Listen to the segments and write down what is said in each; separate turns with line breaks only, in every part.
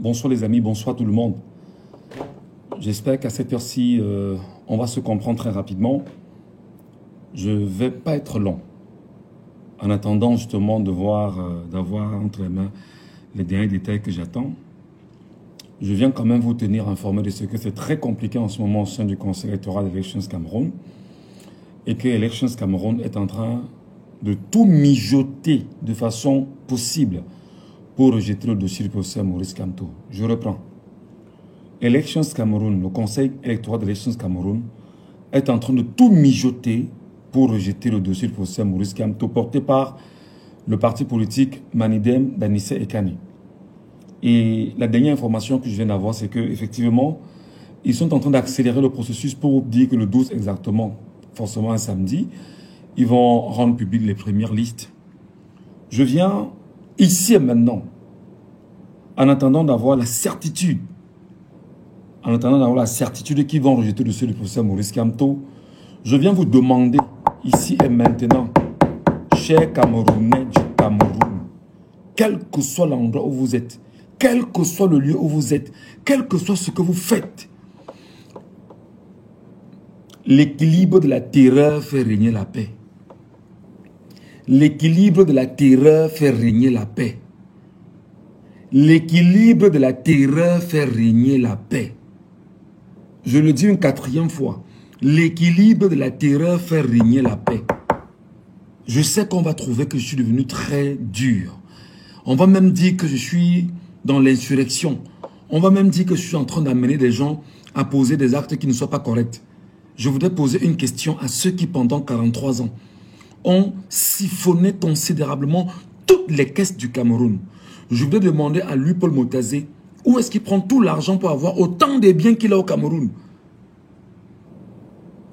Bonsoir les amis, bonsoir tout le monde. J'espère qu'à cette heure-ci, on va se comprendre très rapidement. Je ne vais pas être long. En attendant justement d'avoir entre les mains les derniers détails que j'attends, je viens quand même vous tenir informé de ce que c'est très compliqué en ce moment au sein du Conseil électoral d'Elections Cameroun et que Elections Cameroun est en train de tout mijoter de façon possible pour rejeter le dossier du professeur Maurice Kamto. Je reprends. Elections Cameroun, le Conseil électoral d'Elections Cameroun est en train de tout mijoter pour rejeter le dossier du professeur Maurice Kamto porté par le parti politique Manidem d'Anissé Ekane. Et la dernière information que je viens d'avoir, c'est qu'effectivement, ils sont en train d'accélérer le processus pour dire que le 12 exactement, forcément un samedi, ils vont rendre public les premières listes. Je viens ici et maintenant, en attendant d'avoir la certitude, qu'ils vont rejeter le dossier du professeur Maurice Kamto, je viens vous demander ici et maintenant, chers Camerounais du Cameroun, quel que soit l'endroit où vous êtes, quel que soit le lieu où vous êtes, quel que soit ce que vous faites, l'équilibre de la terreur fait régner la paix. L'équilibre de la terreur fait régner la paix. L'équilibre de la terreur fait régner la paix. Je le dis une quatrième fois. L'équilibre de la terreur fait régner la paix. Je sais qu'on va trouver que je suis devenu très dur. On va même dire que je suis dans l'insurrection. On va même dire que je suis en train d'amener des gens à poser des actes qui ne soient pas corrects. Je voudrais poser une question à ceux qui, pendant 43 ans, ont siphonné considérablement toutes les caisses du Cameroun. Je voudrais demander à lui, Paul Motazé, où est-ce qu'il prend tout l'argent pour avoir autant de biens qu'il a au Cameroun?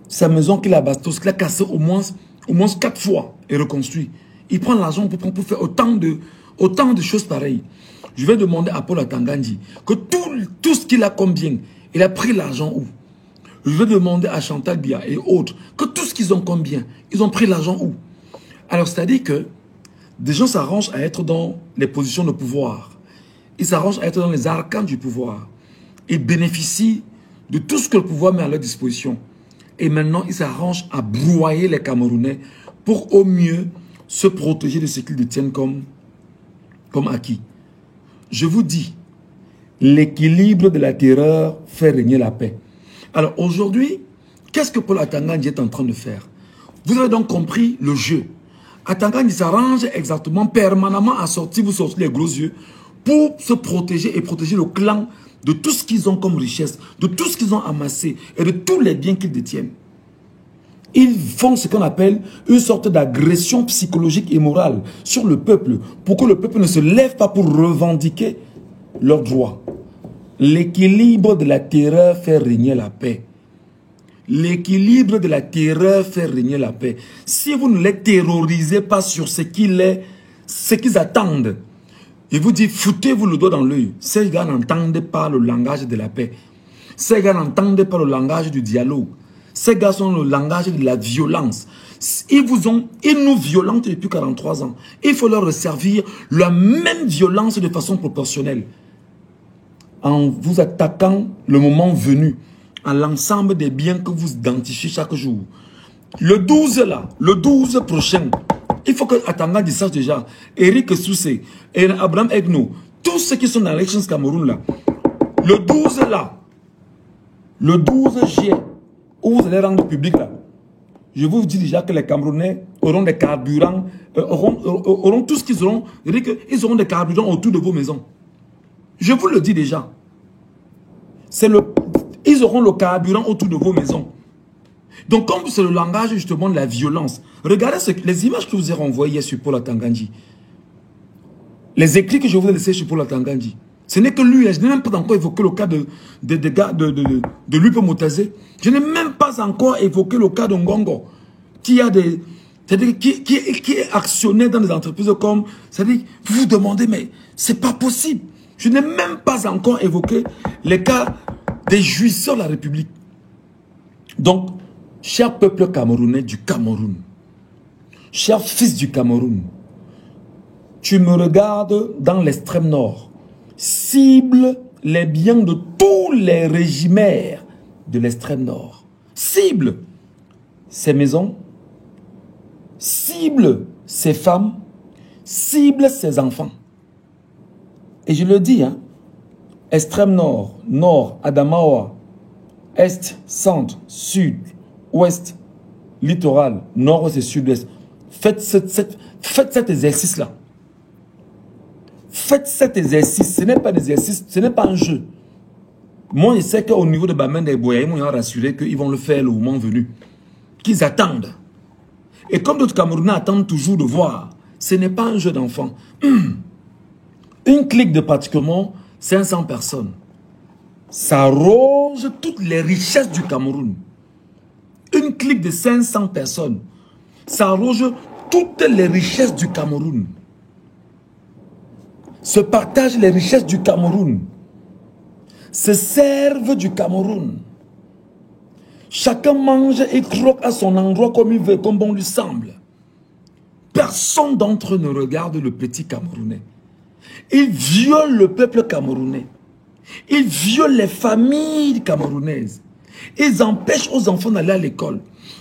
Sa maison qu'il a à Bastos, qu'il a cassée au moins 4 fois et reconstruit. Il prend l'argent pour faire autant de choses pareilles. Je vais demander à Paul Atangandji que tout ce qu'il a comme bien, il a pris l'argent où? Je vais demander à Chantal Bia et autres que tout ce qu'ils ont comme bien, ils ont pris l'argent où? Alors, c'est-à-dire que des gens s'arrangent à être dans les positions de pouvoir. Ils s'arrangent à être dans les arcanes du pouvoir. Ils bénéficient de tout ce que le pouvoir met à leur disposition. Et maintenant, ils s'arrangent à broyer les Camerounais pour au mieux se protéger de ce qu'ils détiennent comme acquis. Je vous dis, l'équilibre de la terreur fait régner la paix. Alors aujourd'hui, qu'est-ce que Paul Atangandji est en train de faire? Vous avez donc compris le jeu. Atangandji s'arrange exactement, permanemment à sortir, vous sortez les gros yeux, pour se protéger et protéger le clan de tout ce qu'ils ont comme richesse, de tout ce qu'ils ont amassé et de tous les biens qu'ils détiennent. Ils font ce qu'on appelle une sorte d'agression psychologique et morale sur le peuple, pour que le peuple ne se lève pas pour revendiquer leurs droits. L'équilibre de la terreur fait régner la paix. L'équilibre de la terreur fait régner la paix. Si vous ne les terrorisez pas sur ce qu'ils attendent, il vous dit, foutez-vous le doigt dans l'œil. Ces gars n'entendent pas le langage de la paix. Ces gars n'entendent pas le langage du dialogue. Ces gars sont le langage de la violence. Ils nous violentent depuis 43 ans. Il faut leur resservir la même violence de façon proportionnelle. En vous attaquant le moment venu à l'ensemble des biens que vous identifiez chaque jour. Le 12 là, le 12 prochain, il faut que Atangandji sache déjà, Eric Soussé et Abraham Egno, tous ceux qui sont dans l'élection Cameroun là, le 12 là, le 12 juillet, où vous allez rendre public là, je vous dis déjà que les Camerounais auront des carburants, auront tout ce qu'ils auront, ils auront des carburants autour de vos maisons. Je vous le dis déjà. Ils auront le carburant autour de vos maisons. Donc, comme c'est le langage justement de la violence, regardez les images que je vous ai renvoyées sur Paul Atangandji. Les écrits que je vous ai laissés sur Paul Atangandji. Ce n'est que lui, je n'ai même pas encore évoqué le cas de Lupe Motazé. Je n'ai même pas encore évoqué le cas de Ngongo, qui est actionnaire dans des entreprises comme... C'est-à-dire, vous vous demandez, mais c'est pas possible. Je n'ai même pas encore évoqué les cas des jouisseurs de la République. Donc, cher peuple camerounais du Cameroun, cher fils du Cameroun, tu me regardes dans l'extrême nord. cible les biens de tous les régimaires de l'extrême nord. Cible ces maisons, cible ces femmes, cible ces enfants. Et je le dis, hein, extrême nord, nord, Adamawa, est, centre, sud, ouest, littoral, nord-ouest et sud-ouest. Faites cet exercice-là. Faites cet exercice. Ce n'est pas un exercice, ce n'est pas un jeu. Moi, je sais qu'au niveau de Bamen et Boya, ils m'ont rassuré qu'ils vont le faire le moment venu. Qu'ils attendent. Et comme d'autres Camerounais attendent toujours de voir, ce n'est pas un jeu d'enfant. Une clique de pratiquement 500 personnes. Ça arrose toutes les richesses du Cameroun. Une clique de 500 personnes. Ça arrose toutes les richesses du Cameroun. Se partagent les richesses du Cameroun. Se servent du Cameroun. Chacun mange et croque à son endroit comme il veut, comme bon lui semble. Personne d'entre eux ne regarde le petit Camerounais. Ils violent le peuple camerounais. Ils violent les familles camerounaises. Ils empêchent aux enfants d'aller à l'école.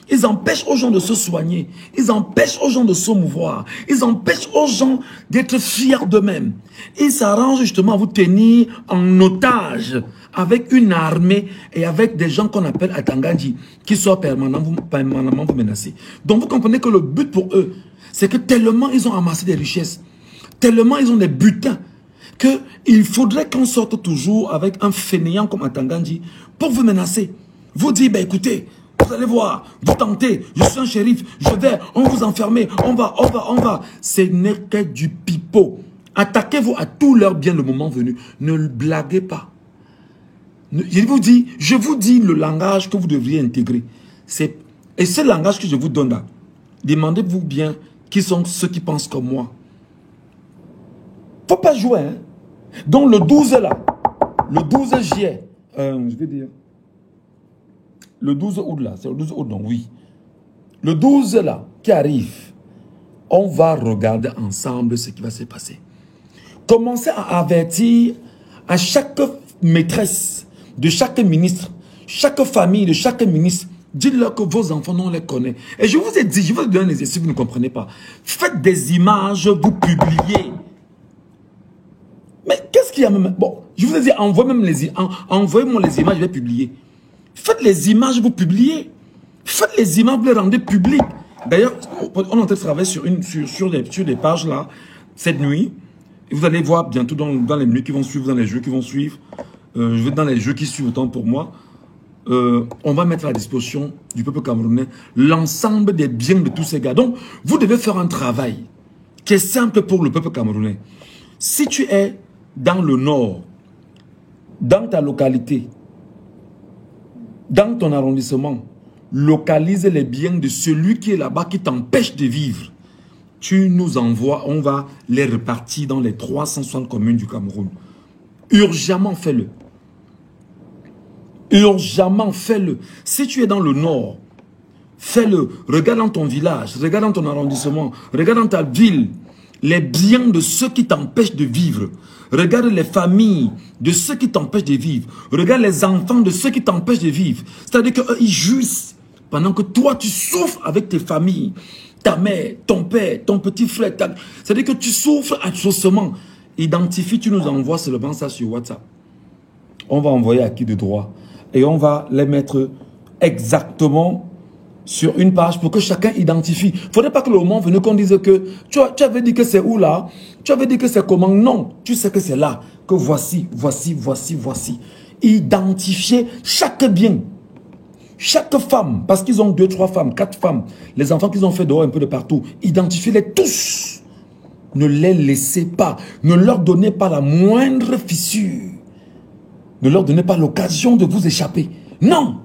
Ils empêchent aux gens de se soigner. Ils empêchent aux gens de se mouvoir. Ils empêchent aux gens d'être fiers d'eux-mêmes. Ils s'arrangent justement à vous tenir en otage avec une armée et avec des gens qu'on appelle Atangandji qui sont permanemment vous menacer. Donc vous comprenez que le but pour eux, c'est que tellement ils ont amassé des richesses, tellement ils ont des butins, qu'il faudrait qu'on sorte toujours avec un fainéant comme Atangandji pour vous menacer. Vous dire, ben écoutez, vous allez voir, vous tentez, je suis un shérif, on vous enfermer, on va. Ce n'est que du pipeau. Attaquez-vous à tous leurs biens le moment venu. Ne blaguez pas. Je vous dis le langage que vous devriez intégrer. Et ce langage que je vous donne là, demandez-vous bien qui sont ceux qui pensent comme moi. Faut pas jouer, hein. Donc le 12 là, le 12 juillet, je vais dire, le 12 août là, c'est le 12 août, non, oui. Le 12 là, qui arrive, on va regarder ensemble ce qui va se passer. Commencez à avertir à chaque maîtresse, de chaque ministre, chaque famille, de chaque ministre, dites-leur que vos enfants, on les connaît. Et je vous ai dit, je vais vous donner un exercice si vous ne comprenez pas. Faites des images, vous publiez. Mais qu'est-ce qu'il y a même? Bon, je vous ai dit, envoyez-moi les images, je vais publier. Faites les images, vous publiez. Faites les images, vous les rendez publiques. D'ailleurs, on est en train de travailler sur des pages là, cette nuit. Et vous allez voir bientôt dans les nuits qui vont suivre, dans les jeux qui vont suivre. Je vais dans les jeux qui suivent autant pour moi. On va mettre à la disposition du peuple camerounais l'ensemble des biens de tous ces gars. Donc, vous devez faire un travail qui est simple pour le peuple camerounais. Si tu es dans le nord, dans ta localité, dans ton arrondissement, localise les biens de celui qui est là-bas, qui t'empêche de vivre. Tu nous envoies, on va les repartir dans les 360 communes du Cameroun. Urgemment, fais-le. Urgemment, fais-le. Si tu es dans le nord, fais-le. Regarde dans ton village, regarde dans ton arrondissement, regarde dans ta ville, les biens de ceux qui t'empêchent de vivre. Regarde les familles de ceux qui t'empêchent de vivre. Regarde les enfants de ceux qui t'empêchent de vivre. C'est-à-dire qu'eux, ils jouissent pendant que toi, tu souffres avec tes familles. Ta mère, ton père, ton petit frère. C'est-à-dire que tu souffres atrocement. Identifie, tu nous envoies seulement ça sur WhatsApp. On va envoyer à qui de droit. Et on va les mettre exactement sur une page pour que chacun identifie. Il ne faudrait pas que le moment venu qu'on dise que tu avais dit que c'est où là? Tu avais dit que c'est comment? Non, tu sais que c'est là. Que voici. Identifier chaque bien. Chaque femme, parce qu'ils ont 2, 3 femmes, 4 femmes, les enfants qu'ils ont fait dehors un peu de partout, identifiez-les tous. Ne les laissez pas. Ne leur donnez pas la moindre fissure. Ne leur donnez pas l'occasion de vous échapper. Non.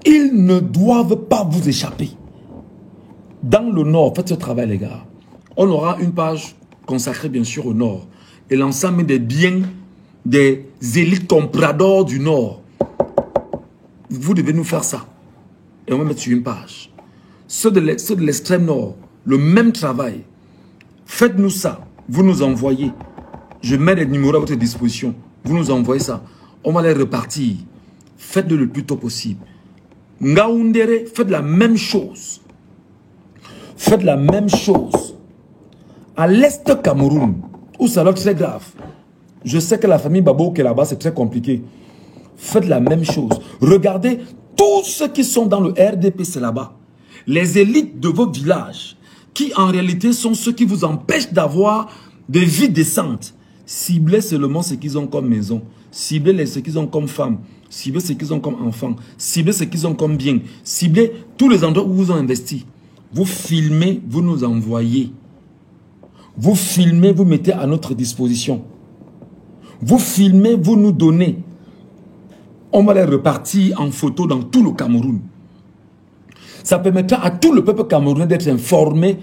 Ils ne doivent pas vous échapper. Dans le nord, faites ce travail les gars. On aura une page consacrée bien sûr au nord. Et l'ensemble des biens des élites compradors du nord. Vous devez nous faire ça. Et on va mettre sur une page. Ceux de l'extrême nord, le même travail. Faites-nous ça. Vous nous envoyez. Je mets les numéros à votre disposition. Vous nous envoyez ça. On va les repartir. Faites-le le plus tôt possible. Ngaoundéré, faites la même chose. Faites la même chose. À l'Est Cameroun, où ça va être très grave. Je sais que la famille Babo qui est là-bas, c'est très compliqué. Faites la même chose. Regardez tous ceux qui sont dans le RDP, c'est là-bas. Les élites de vos villages, qui en réalité sont ceux qui vous empêchent d'avoir de vie décente. Ciblez seulement ce qu'ils ont comme maison. Ciblez ce qu'ils ont comme femme. Ciblez ce qu'ils ont comme enfants. Ciblez ce qu'ils ont comme bien. Ciblez tous les endroits où vous ont investi. Vous filmez, vous nous envoyez. Vous filmez, vous mettez à notre disposition. Vous filmez, vous nous donnez. On va les repartir en photo dans tout le Cameroun. Ça permettra à tout le peuple camerounais d'être informé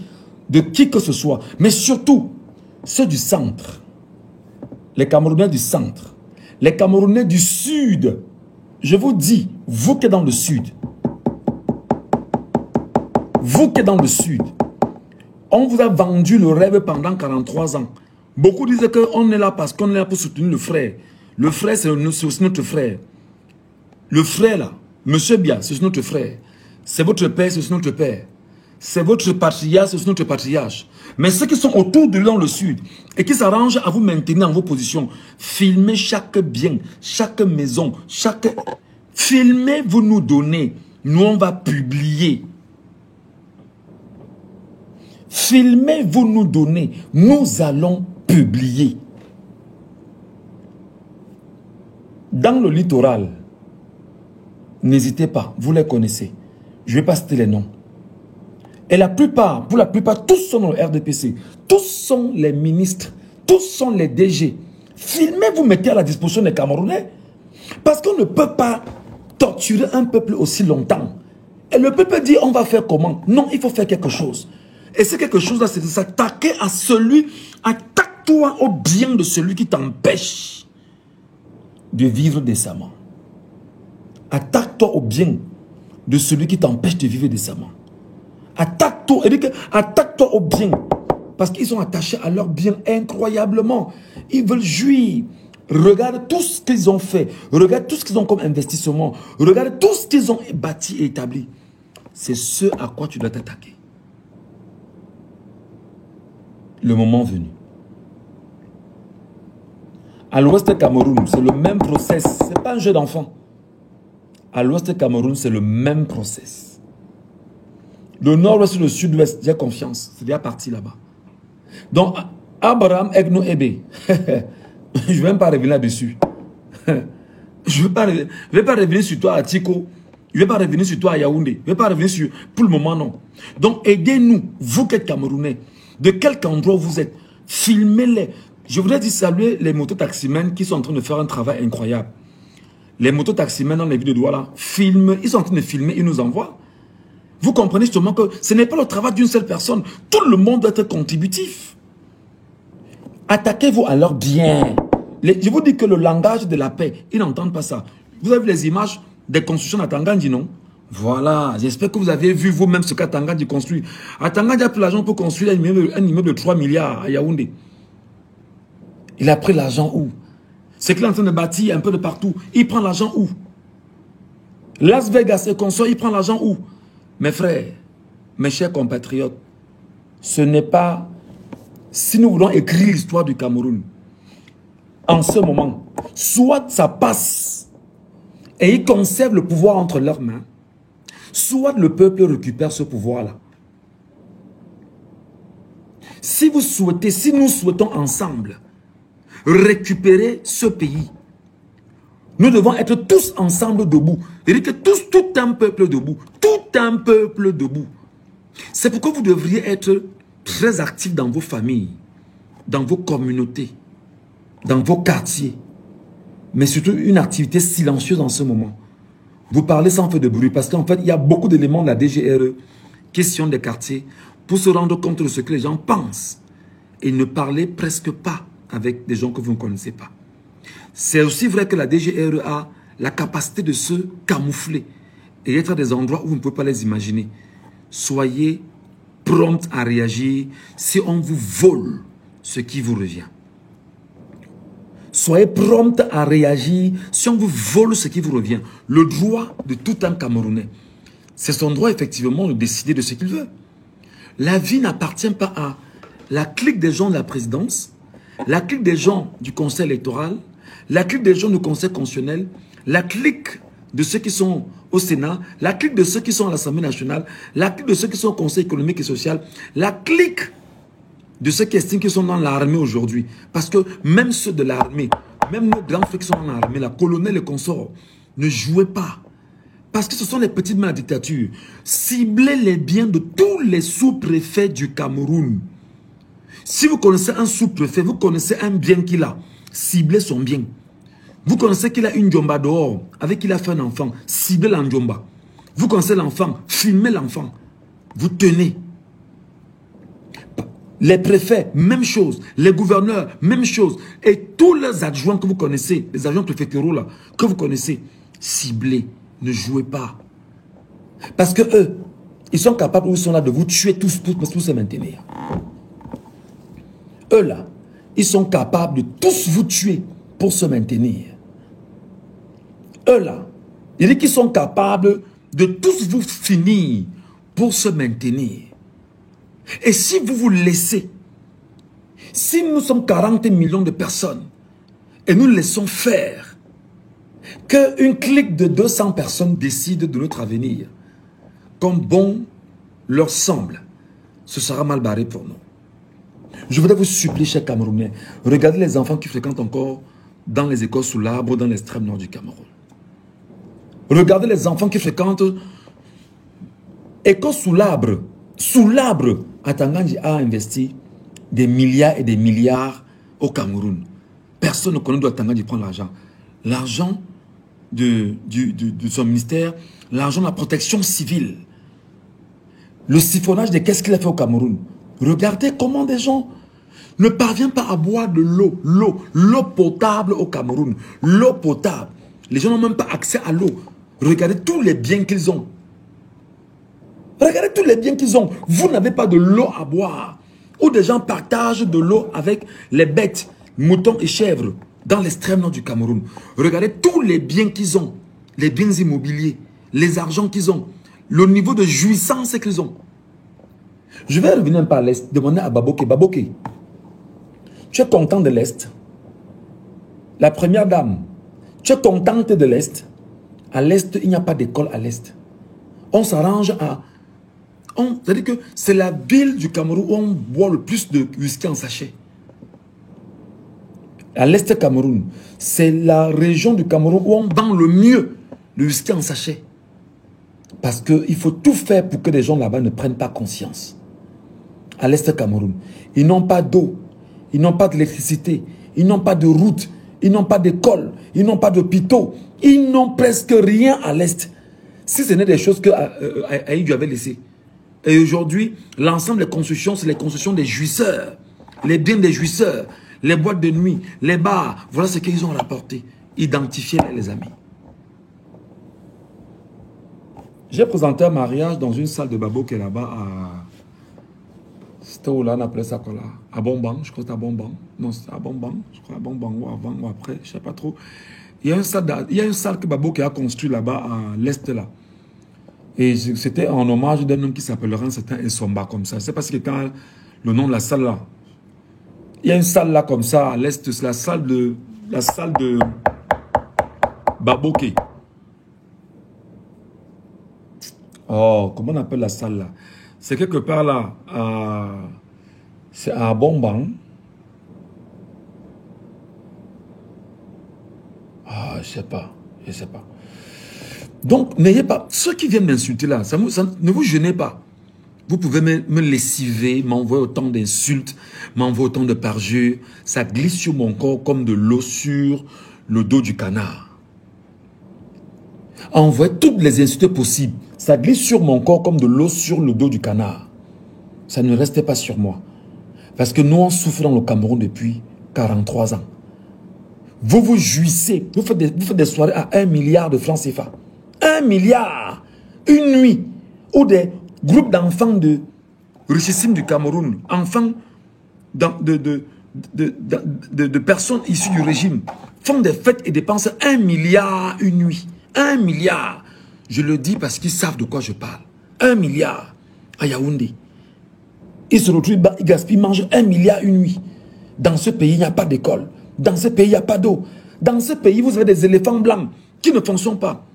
de qui que ce soit. Mais surtout, ceux du centre. Les Camerounais du centre. Les Camerounais du sud. Je vous dis, vous qui êtes dans le sud. Vous qui êtes dans le sud. On vous a vendu le rêve pendant 43 ans. Beaucoup disaient qu'on est là parce qu'on est là pour soutenir le frère. Le frère, c'est aussi notre frère. Le frère là, Monsieur Bia, c'est notre frère. C'est votre père, c'est notre père. C'est votre patriarche, c'est notre patriarche. Mais ceux qui sont autour de lui dans le sud et qui s'arrangent à vous maintenir dans vos positions, filmez chaque bien, chaque maison, chaque... Filmez, vous nous donnez. Nous, on va publier. Filmez, vous nous donnez. Nous allons publier. Dans le littoral, n'hésitez pas, vous les connaissez. Je ne vais pas citer les noms. Et la plupart, pour la plupart, tous sont dans le RDPC. Tous sont les ministres. Tous sont les DG. Filmez, vous mettez à la disposition des Camerounais. Parce qu'on ne peut pas torturer un peuple aussi longtemps. Et le peuple dit, on va faire comment? Non, il faut faire quelque chose. Et c'est quelque chose-là, c'est de s'attaquer à celui, attaque-toi au bien de celui qui t'empêche de vivre décemment. Attaque-toi au bien de celui qui t'empêche de vivre décemment. Attaque-toi au bien. Parce qu'ils sont attachés à leur bien incroyablement. Ils veulent jouir. Regarde tout ce qu'ils ont fait. Regarde tout ce qu'ils ont comme investissement. Regarde tout ce qu'ils ont bâti et établi. C'est ce à quoi tu dois t'attaquer. Le moment venu. À l'ouest Cameroun, c'est le même process. Ce n'est pas un jeu d'enfant. À l'ouest Cameroun, c'est le même process. Le nord-ouest et le sud-ouest, j'ai confiance. C'est déjà parti là-bas. Donc, Abraham Egno Ebe. Je ne vais même pas revenir là-dessus. Je ne vais pas revenir sur toi à Tiko. Je ne vais pas revenir sur toi à Yaoundé. Je ne vais pas revenir sur... Pour le moment, non. Donc, aidez-nous, vous qui êtes Camerounais. De quel endroit vous êtes. Filmez-les. Je voudrais dire saluer les mototaximens qui sont en train de faire un travail incroyable. Les mototaximens dans les villes de Douala filment. Ils sont en train de filmer, ils nous envoient. Vous comprenez justement que ce n'est pas le travail d'une seule personne. Tout le monde doit être contributif. Attaquez-vous à leur bien. Je vous dis que le langage de la paix, ils n'entendent pas ça. Vous avez vu les images des constructions à Tangandji, non? Voilà, j'espère que vous avez vu vous-même ce qu'a Tangandji construit. À Tangandji a pris l'argent pour construire un immeuble de 3 milliards à Yaoundé. Il a pris l'argent où? C'est qu'il est en train de bâtir un peu de partout. Il prend l'argent où? Las Vegas et consorts, il prend l'argent où? Mes frères, mes chers compatriotes, ce n'est pas... Si nous voulons écrire l'histoire du Cameroun, en ce moment, soit ça passe et ils conservent le pouvoir entre leurs mains, soit le peuple récupère ce pouvoir-là. Si vous souhaitez, si nous souhaitons ensemble récupérer ce pays, nous devons être tous ensemble debout. C'est-à-dire que tous, tout un peuple debout. Tout un peuple debout. C'est pourquoi vous devriez être très actifs dans vos familles, dans vos communautés, dans vos quartiers. Mais surtout une activité silencieuse en ce moment. Vous parlez sans faire de bruit parce qu'en fait, il y a beaucoup d'éléments de la DGRE, question des quartiers, pour se rendre compte de ce que les gens pensent. Et ne parlez presque pas avec des gens que vous ne connaissez pas. C'est aussi vrai que la DGRE a la capacité de se camoufler et être à des endroits où vous ne pouvez pas les imaginer. Soyez prompt à réagir si on vous vole ce qui vous revient. Soyez prompt à réagir si on vous vole ce qui vous revient. Le droit de tout un Camerounais, c'est son droit effectivement de décider de ce qu'il veut. La vie n'appartient pas à la clique des gens de la présidence, la clique des gens du conseil électoral, la clique des gens du conseil constitutionnel, la clique de ceux qui sont au Sénat, la clique de ceux qui sont à l'Assemblée nationale, la clique de ceux qui sont au conseil économique et social, la clique de ceux qui estiment qu'ils sont dans l'armée aujourd'hui. Parce que même ceux de l'armée, même nos grands frères qui sont dans l'armée, la colonel et consorts, ne jouaient pas. Parce que ce sont les petites mains de la dictature. Ciblez les biens de tous les sous-préfets du Cameroun. Si vous connaissez un sous-préfet, vous connaissez un bien qu'il a, ciblez son bien. Vous connaissez qu'il a une Ndjomba dehors, avec qui il a fait un enfant, ciblez la Ndjomba. Vous connaissez l'enfant, filmez l'enfant. Vous tenez. Les préfets, même chose. Les gouverneurs, même chose. Et tous les adjoints que vous connaissez, les adjoints préfectoraux là, que vous connaissez, ciblez. Ne jouez pas. Parce que eux, ils sont capables, ils sont là de vous tuer tous pour se maintenir. Eux là, ils sont capables de tous vous tuer pour se maintenir. Eux là, il dit qu'ils sont capables de tous vous finir pour se maintenir. Et si vous vous laissez, si nous sommes 40 millions de personnes et nous laissons faire, qu'une clique de 200 personnes décide de notre avenir, comme bon leur semble, ce sera mal barré pour nous. Je voudrais vous supplier, chers Camerounais, regardez les enfants qui fréquentent encore dans les écoles sous l'arbre dans l'extrême nord du Cameroun. Regardez les enfants qui fréquentent écoles sous l'arbre. Sous l'arbre, Atangandji a investi des milliards et des milliards au Cameroun. Personne ne connaît d'où Atangandji prend l'argent. L'argent de son ministère, l'argent de la protection civile. Le siphonnage de qu'est-ce qu'il a fait au Cameroun. Regardez comment des gens ne parviennent pas à boire de l'eau potable au Cameroun. L'eau potable. Les gens n'ont même pas accès à l'eau. Regardez tous les biens qu'ils ont. Regardez tous les biens qu'ils ont. Vous n'avez pas de l'eau à boire. Ou des gens partagent de l'eau avec les bêtes, moutons et chèvres dans l'extrême nord du Cameroun. Regardez tous les biens qu'ils ont. Les biens immobiliers, les argents qu'ils ont, le niveau de jouissance qu'ils ont. Je vais revenir par l'Est, demander à Baboké. Baboké, tu es content de l'Est? La première dame, tu es contente de l'Est? À l'Est, il n'y a pas d'école à l'Est. On s'arrange à... C'est-à-dire que c'est la ville du Cameroun où on boit le plus de whisky en sachet. À l'Est Cameroun, c'est la région du Cameroun où on vend le mieux le whisky en sachet. Parce qu'il faut tout faire pour que les gens là-bas ne prennent pas conscience. À l'Est Cameroun, ils n'ont pas d'eau, ils n'ont pas d'électricité, ils n'ont pas de route, ils n'ont pas d'école, ils n'ont pas d'hôpitaux, ils n'ont presque rien à l'Est. Si ce n'est des choses que Aïdjo avait laissées. Et aujourd'hui, l'ensemble des constructions, c'est les constructions des jouisseurs, les biens des jouisseurs, les boîtes de nuit, les bars. Voilà ce qu'ils ont rapporté. Identifiez-les, les amis. J'ai présenté un mariage dans une salle de Babo qui est là-bas à... C'était où là, on appelait ça quoi là? À Bomban, je crois que c'était à Bomban. Non, c'était à Bomban, je crois à Bomban ou avant ou après, je ne sais pas trop. Il y a une salle que Babo qui a construit là-bas à l'est là. Et c'était en hommage d'un homme qui s'appellera un certain Essomba comme ça. Je ne sais pas si quelqu'un a le nom de la salle là. Il y a une salle là comme ça à l'est, c'est la salle de Baboké. Oh, comment on appelle la salle là? C'est quelque part là, c'est à Bomban. Ah, je sais pas. Donc, n'ayez pas... Ceux qui viennent m'insulter là, ne vous gênez pas. Vous pouvez me lessiver, m'envoyer autant d'insultes, m'envoyer autant de parjures. Ça glisse sur mon corps comme de l'eau sur le dos du canard. Envoyez toutes les insultes possibles. Ça glisse sur mon corps comme de l'eau sur le dos du canard. Ça ne restait pas sur moi. Parce que nous, on souffre dans le Cameroun depuis 43 ans. Vous vous jouissez. Vous faites des soirées à 1 milliard de francs CFA. 1 milliard. Une nuit. Où des groupes d'enfants de richissimes du Cameroun, enfants de personnes issues du régime font des fêtes et dépensent 1 milliard une nuit. 1 milliard. Je le dis parce qu'ils savent de quoi je parle. 1 milliard à Yaoundé. Ils se retrouvent, ils gaspillent, ils mangent 1 milliard une nuit. Dans ce pays, il n'y a pas d'école. Dans ce pays, il n'y a pas d'eau. Dans ce pays, vous avez des éléphants blancs qui ne fonctionnent pas.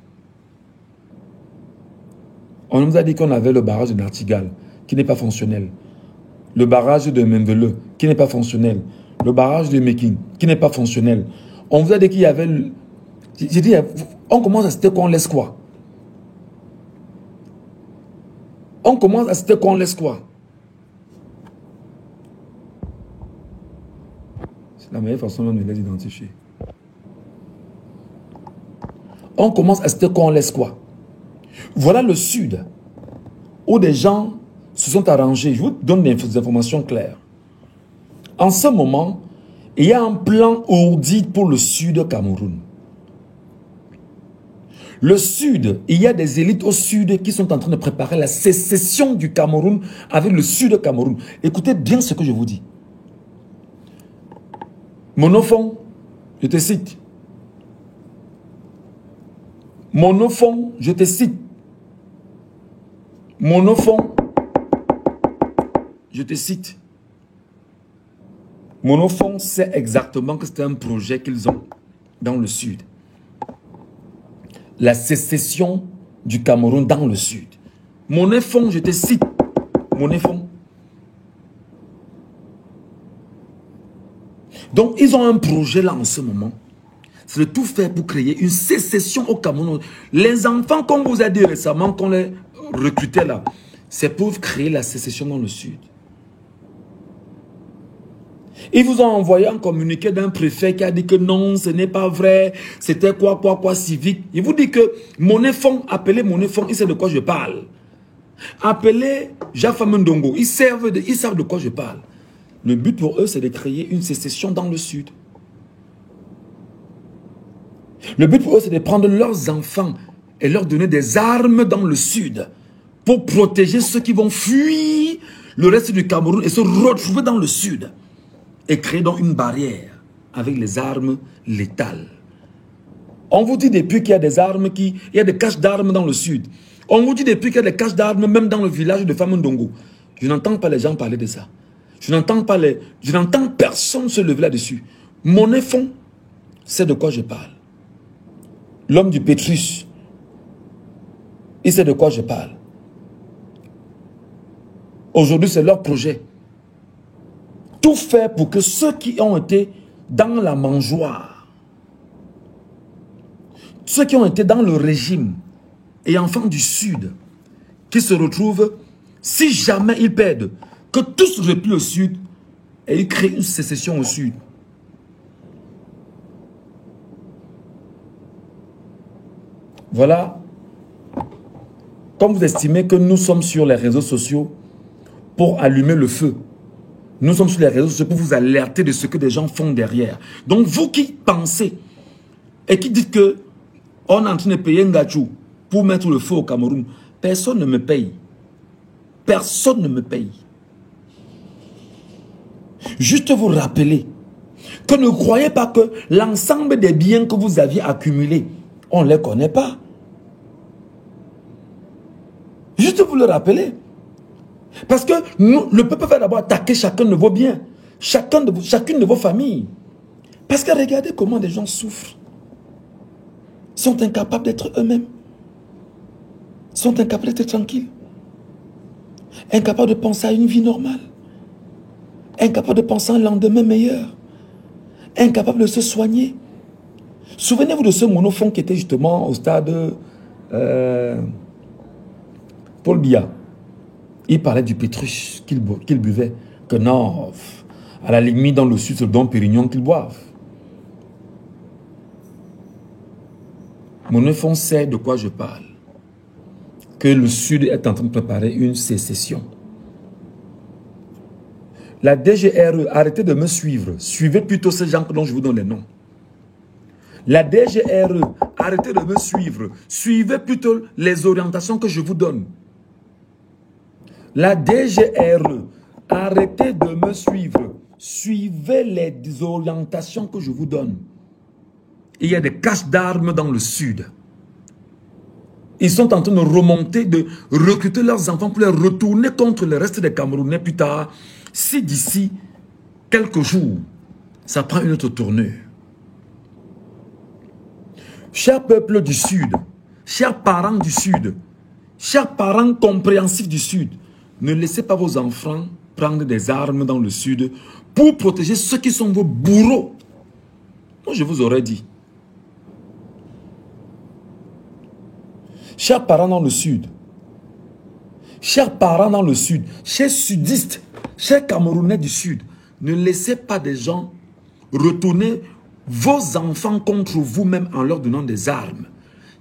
On nous a dit qu'on avait le barrage de Nartigal, qui n'est pas fonctionnel. Le barrage de Membele, qui n'est pas fonctionnel. Le barrage de Mekin, qui n'est pas fonctionnel. On vous a dit qu'il y avait... J'ai dit, on commence à citer qu'on laisse quoi? On commence à citer qu'on laisse quoi? C'est la meilleure façon de les identifier. On commence à citer qu'on laisse quoi? Voilà le Sud, où des gens se sont arrangés. Je vous donne des informations claires. En ce moment, il y a un plan ourdi pour le Sud Cameroun. Le Sud, il y a des élites au Sud qui sont en train de préparer la sécession du Cameroun avec le Sud Cameroun. Écoutez bien ce que je vous dis. Monofon, je te cite. Monofon, je te cite. Monofon, je te cite. Monofon sait exactement que c'est un projet qu'ils ont dans le Sud. La sécession du Cameroun dans le Sud. Monofon, je te cite. Monofon. Donc, ils ont un projet là en ce moment. C'est de tout faire pour créer une sécession au Cameroun. Les enfants, comme vous a dit récemment, qu'on les recrutait là, c'est pour créer la sécession dans le Sud. Ils vous ont envoyé un communiqué d'un préfet qui a dit que non, ce n'est pas vrai, c'était quoi, civique. Il vous dit que Monofon, appelez Monofon, il sait de quoi je parle. Appelez Jaffa Mendongo, ils savent de quoi je parle. Le but pour eux, c'est de créer une sécession dans le Sud. Le but pour eux, c'est de prendre leurs enfants et leur donner des armes dans le Sud pour protéger ceux qui vont fuir le reste du Cameroun et se retrouver dans le Sud et créer donc une barrière avec les armes létales. On vous dit depuis qu'il y a des armes, il y a des caches d'armes dans le Sud. On vous dit depuis qu'il y a des caches d'armes même dans le village de Famondongo. Je n'entends pas les gens parler de ça. Je n'entends personne se lever là-dessus. Monofon, c'est de quoi je parle. L'homme du Pétrus, il sait de quoi je parle. Aujourd'hui, c'est leur projet. Tout faire pour que ceux qui ont été dans la mangeoire, ceux qui ont été dans le régime et enfants du Sud, qui se retrouvent, si jamais ils perdent, que tous replient au Sud et ils créent une sécession au Sud. Voilà. Comme vous estimez que nous sommes sur les réseaux sociaux pour allumer le feu, nous sommes sur les réseaux sociaux pour vous alerter de ce que des gens font derrière. Donc vous qui pensez et qui dites que on est en train de payer un gachou pour mettre le feu au Cameroun, personne ne me paye. Personne ne me paye. Juste vous rappeler que ne croyez pas que l'ensemble des biens que vous aviez accumulés, on ne les connaît pas. Juste vous le rappeler. Parce que nous, le peuple va d'abord attaquer chacun de vos biens, chacune de vos familles. Parce que regardez comment des gens souffrent. Sont incapables d'être eux-mêmes. Sont incapables d'être tranquilles. Incapables de penser à une vie normale. Incapables de penser à un lendemain meilleur. Incapables de se soigner. Souvenez-vous de ce Monofon qui était justement au stade Paul Biya. Il parlait du Pétrus qu'il buvait. Que non, à la limite dans le Sud, c'est le Dom Pérignon qu'ils boivent. Monofon sait de quoi je parle. Que le Sud est en train de préparer une sécession. La DGRE, arrêtez de me suivre. Suivez plutôt ces gens dont je vous donne les noms. La DGRE, arrêtez de me suivre. Suivez plutôt les orientations que je vous donne. La DGRE, arrêtez de me suivre. suivez les orientations que je vous donne. Il y a des caches d'armes dans le sud. Ils sont en train de remonter, de recruter leurs enfants pour les retourner contre le reste des Camerounais plus tard. Si d'ici quelques jours, ça prend une autre tournure. Chers peuples du Sud, chers parents du Sud, chers parents compréhensifs du Sud, ne laissez pas vos enfants prendre des armes dans le Sud pour protéger ceux qui sont vos bourreaux. Moi, je vous aurais dit. Chers parents dans le Sud, chers parents dans le Sud, chers sudistes, chers Camerounais du Sud, ne laissez pas des gens retourner vos enfants contre vous-même en leur donnant des armes.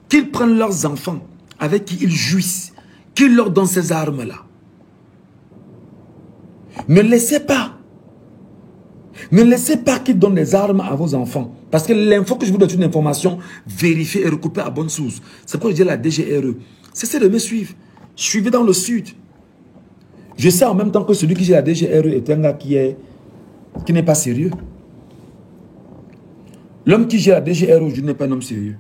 Qu'ils prennent leurs enfants avec qui ils jouissent, qu'ils leur donnent ces armes-là. Ne laissez pas. Ne laissez pas qu'ils donnent des armes à vos enfants. Parce que l'info que je vous donne est une information vérifiée et recoupée à bonne source. C'est pourquoi je dis à la DGRE. Cessez de me suivre. Suivez dans le Sud. Je sais en même temps que celui qui gère la DGRE est un gars qui n'est pas sérieux. L'homme qui gère la DGRE aujourd'hui n'est pas un homme sérieux.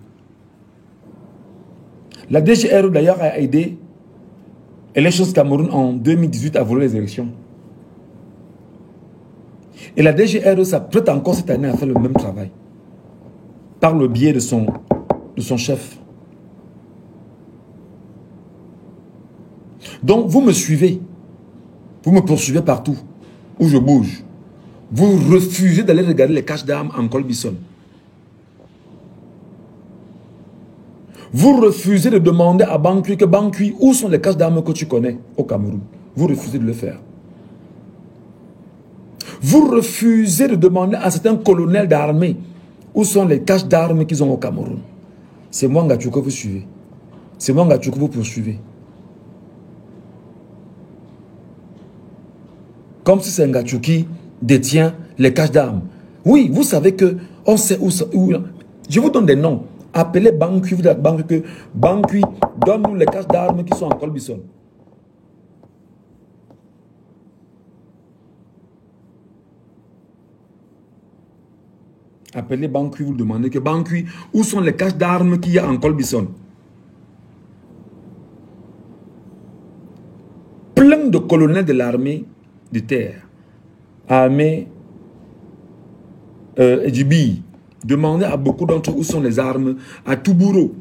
La DGRE d'ailleurs a aidé Elections Cameroun en 2018 à voler les élections. Et la DGRE s'apprête encore cette année à faire le même travail. Par le biais de son chef. Donc vous me suivez. Vous me poursuivez partout où je bouge. Vous refusez d'aller regarder les caches d'armes en Colbison. Vous refusez de demander à Bankui que Bankui, où sont les caches d'armes que tu connais au Cameroun? Vous refusez de le faire. Vous refusez de demander à certains colonels d'armée où sont les caches d'armes qu'ils ont au Cameroun. C'est moi, Ngachou, que vous suivez. C'est moi, Ngachou, que vous poursuivez. Comme si c'est Ngachou qui détient les caches d'armes. Oui, vous savez que on sait où. Je vous donne des noms. Appelez Bankui, vous dites Bankui que Bankui, donne-nous les caches d'armes qui sont en Colbison. Appelez Bankui, vous demandez que Bankui, où sont les caches d'armes qu'il y a en Colbison? Plein de colonels de l'armée de terre, armée du BI, demandez à beaucoup d'entre eux où sont les armes, à Toubouro.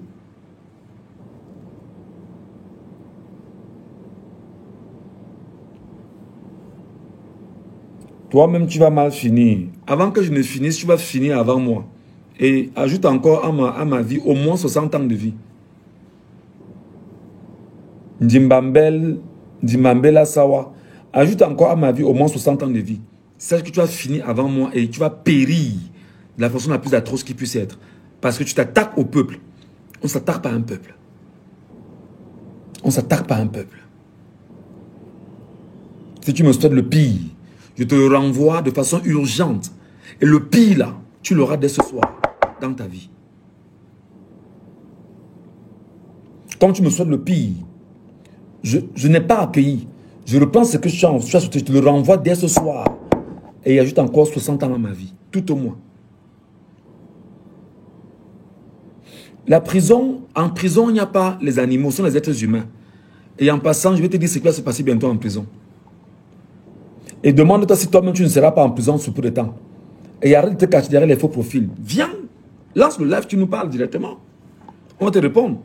Toi-même, tu vas mal finir. Avant que je ne finisse, tu vas finir avant moi. Et ajoute encore à ma vie au moins 60 ans de vie. Ndimbambela Sawa. Ajoute encore à ma vie au moins 60 ans de vie. Sache que tu vas finir avant moi et tu vas périr de la façon la plus atroce qui puisse être. Parce que tu t'attaques au peuple. On ne s'attaque pas à un peuple. On ne s'attaque pas à un peuple. Si tu me souhaites le pire, je te le renvoie de façon urgente. Et le pire là, tu l'auras dès ce soir dans ta vie. Comme tu me souhaites le pire, je n'ai pas accueilli. Je reprends ce que tu as souhaité, je te le renvoie dès ce soir. Et il ajoute encore 60 ans à ma vie, tout au moins. La prison, en prison, il n'y a pas les animaux, ce sont les êtres humains. Et en passant, je vais te dire ce qui va se passer bientôt en prison. Et demande-toi si toi-même tu ne seras pas en prison sous peu de temps. Et arrête de te cacher derrière les faux profils. Viens, lance le live, tu nous parles directement. On va te répondre.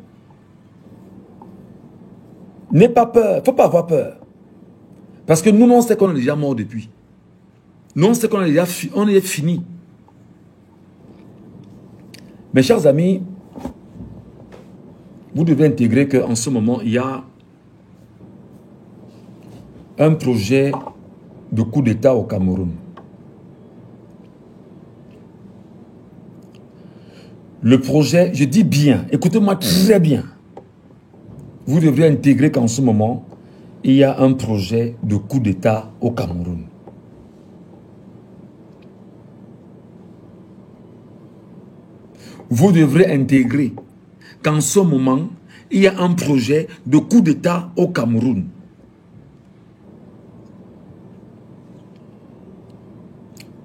N'aie pas peur, il ne faut pas avoir peur. Parce que nous, on sait qu'on est déjà mort depuis. Nous, on sait qu'on est déjà fini. Mes chers amis, vous devez intégrer qu'en ce moment, il y a un projet de coup d'État au Cameroun. Le projet, je dis bien, écoutez-moi très bien. Vous devrez intégrer qu'en ce moment, il y a un projet de coup d'État au Cameroun. Vous devrez intégrer qu'en ce moment, il y a un projet de coup d'État au Cameroun.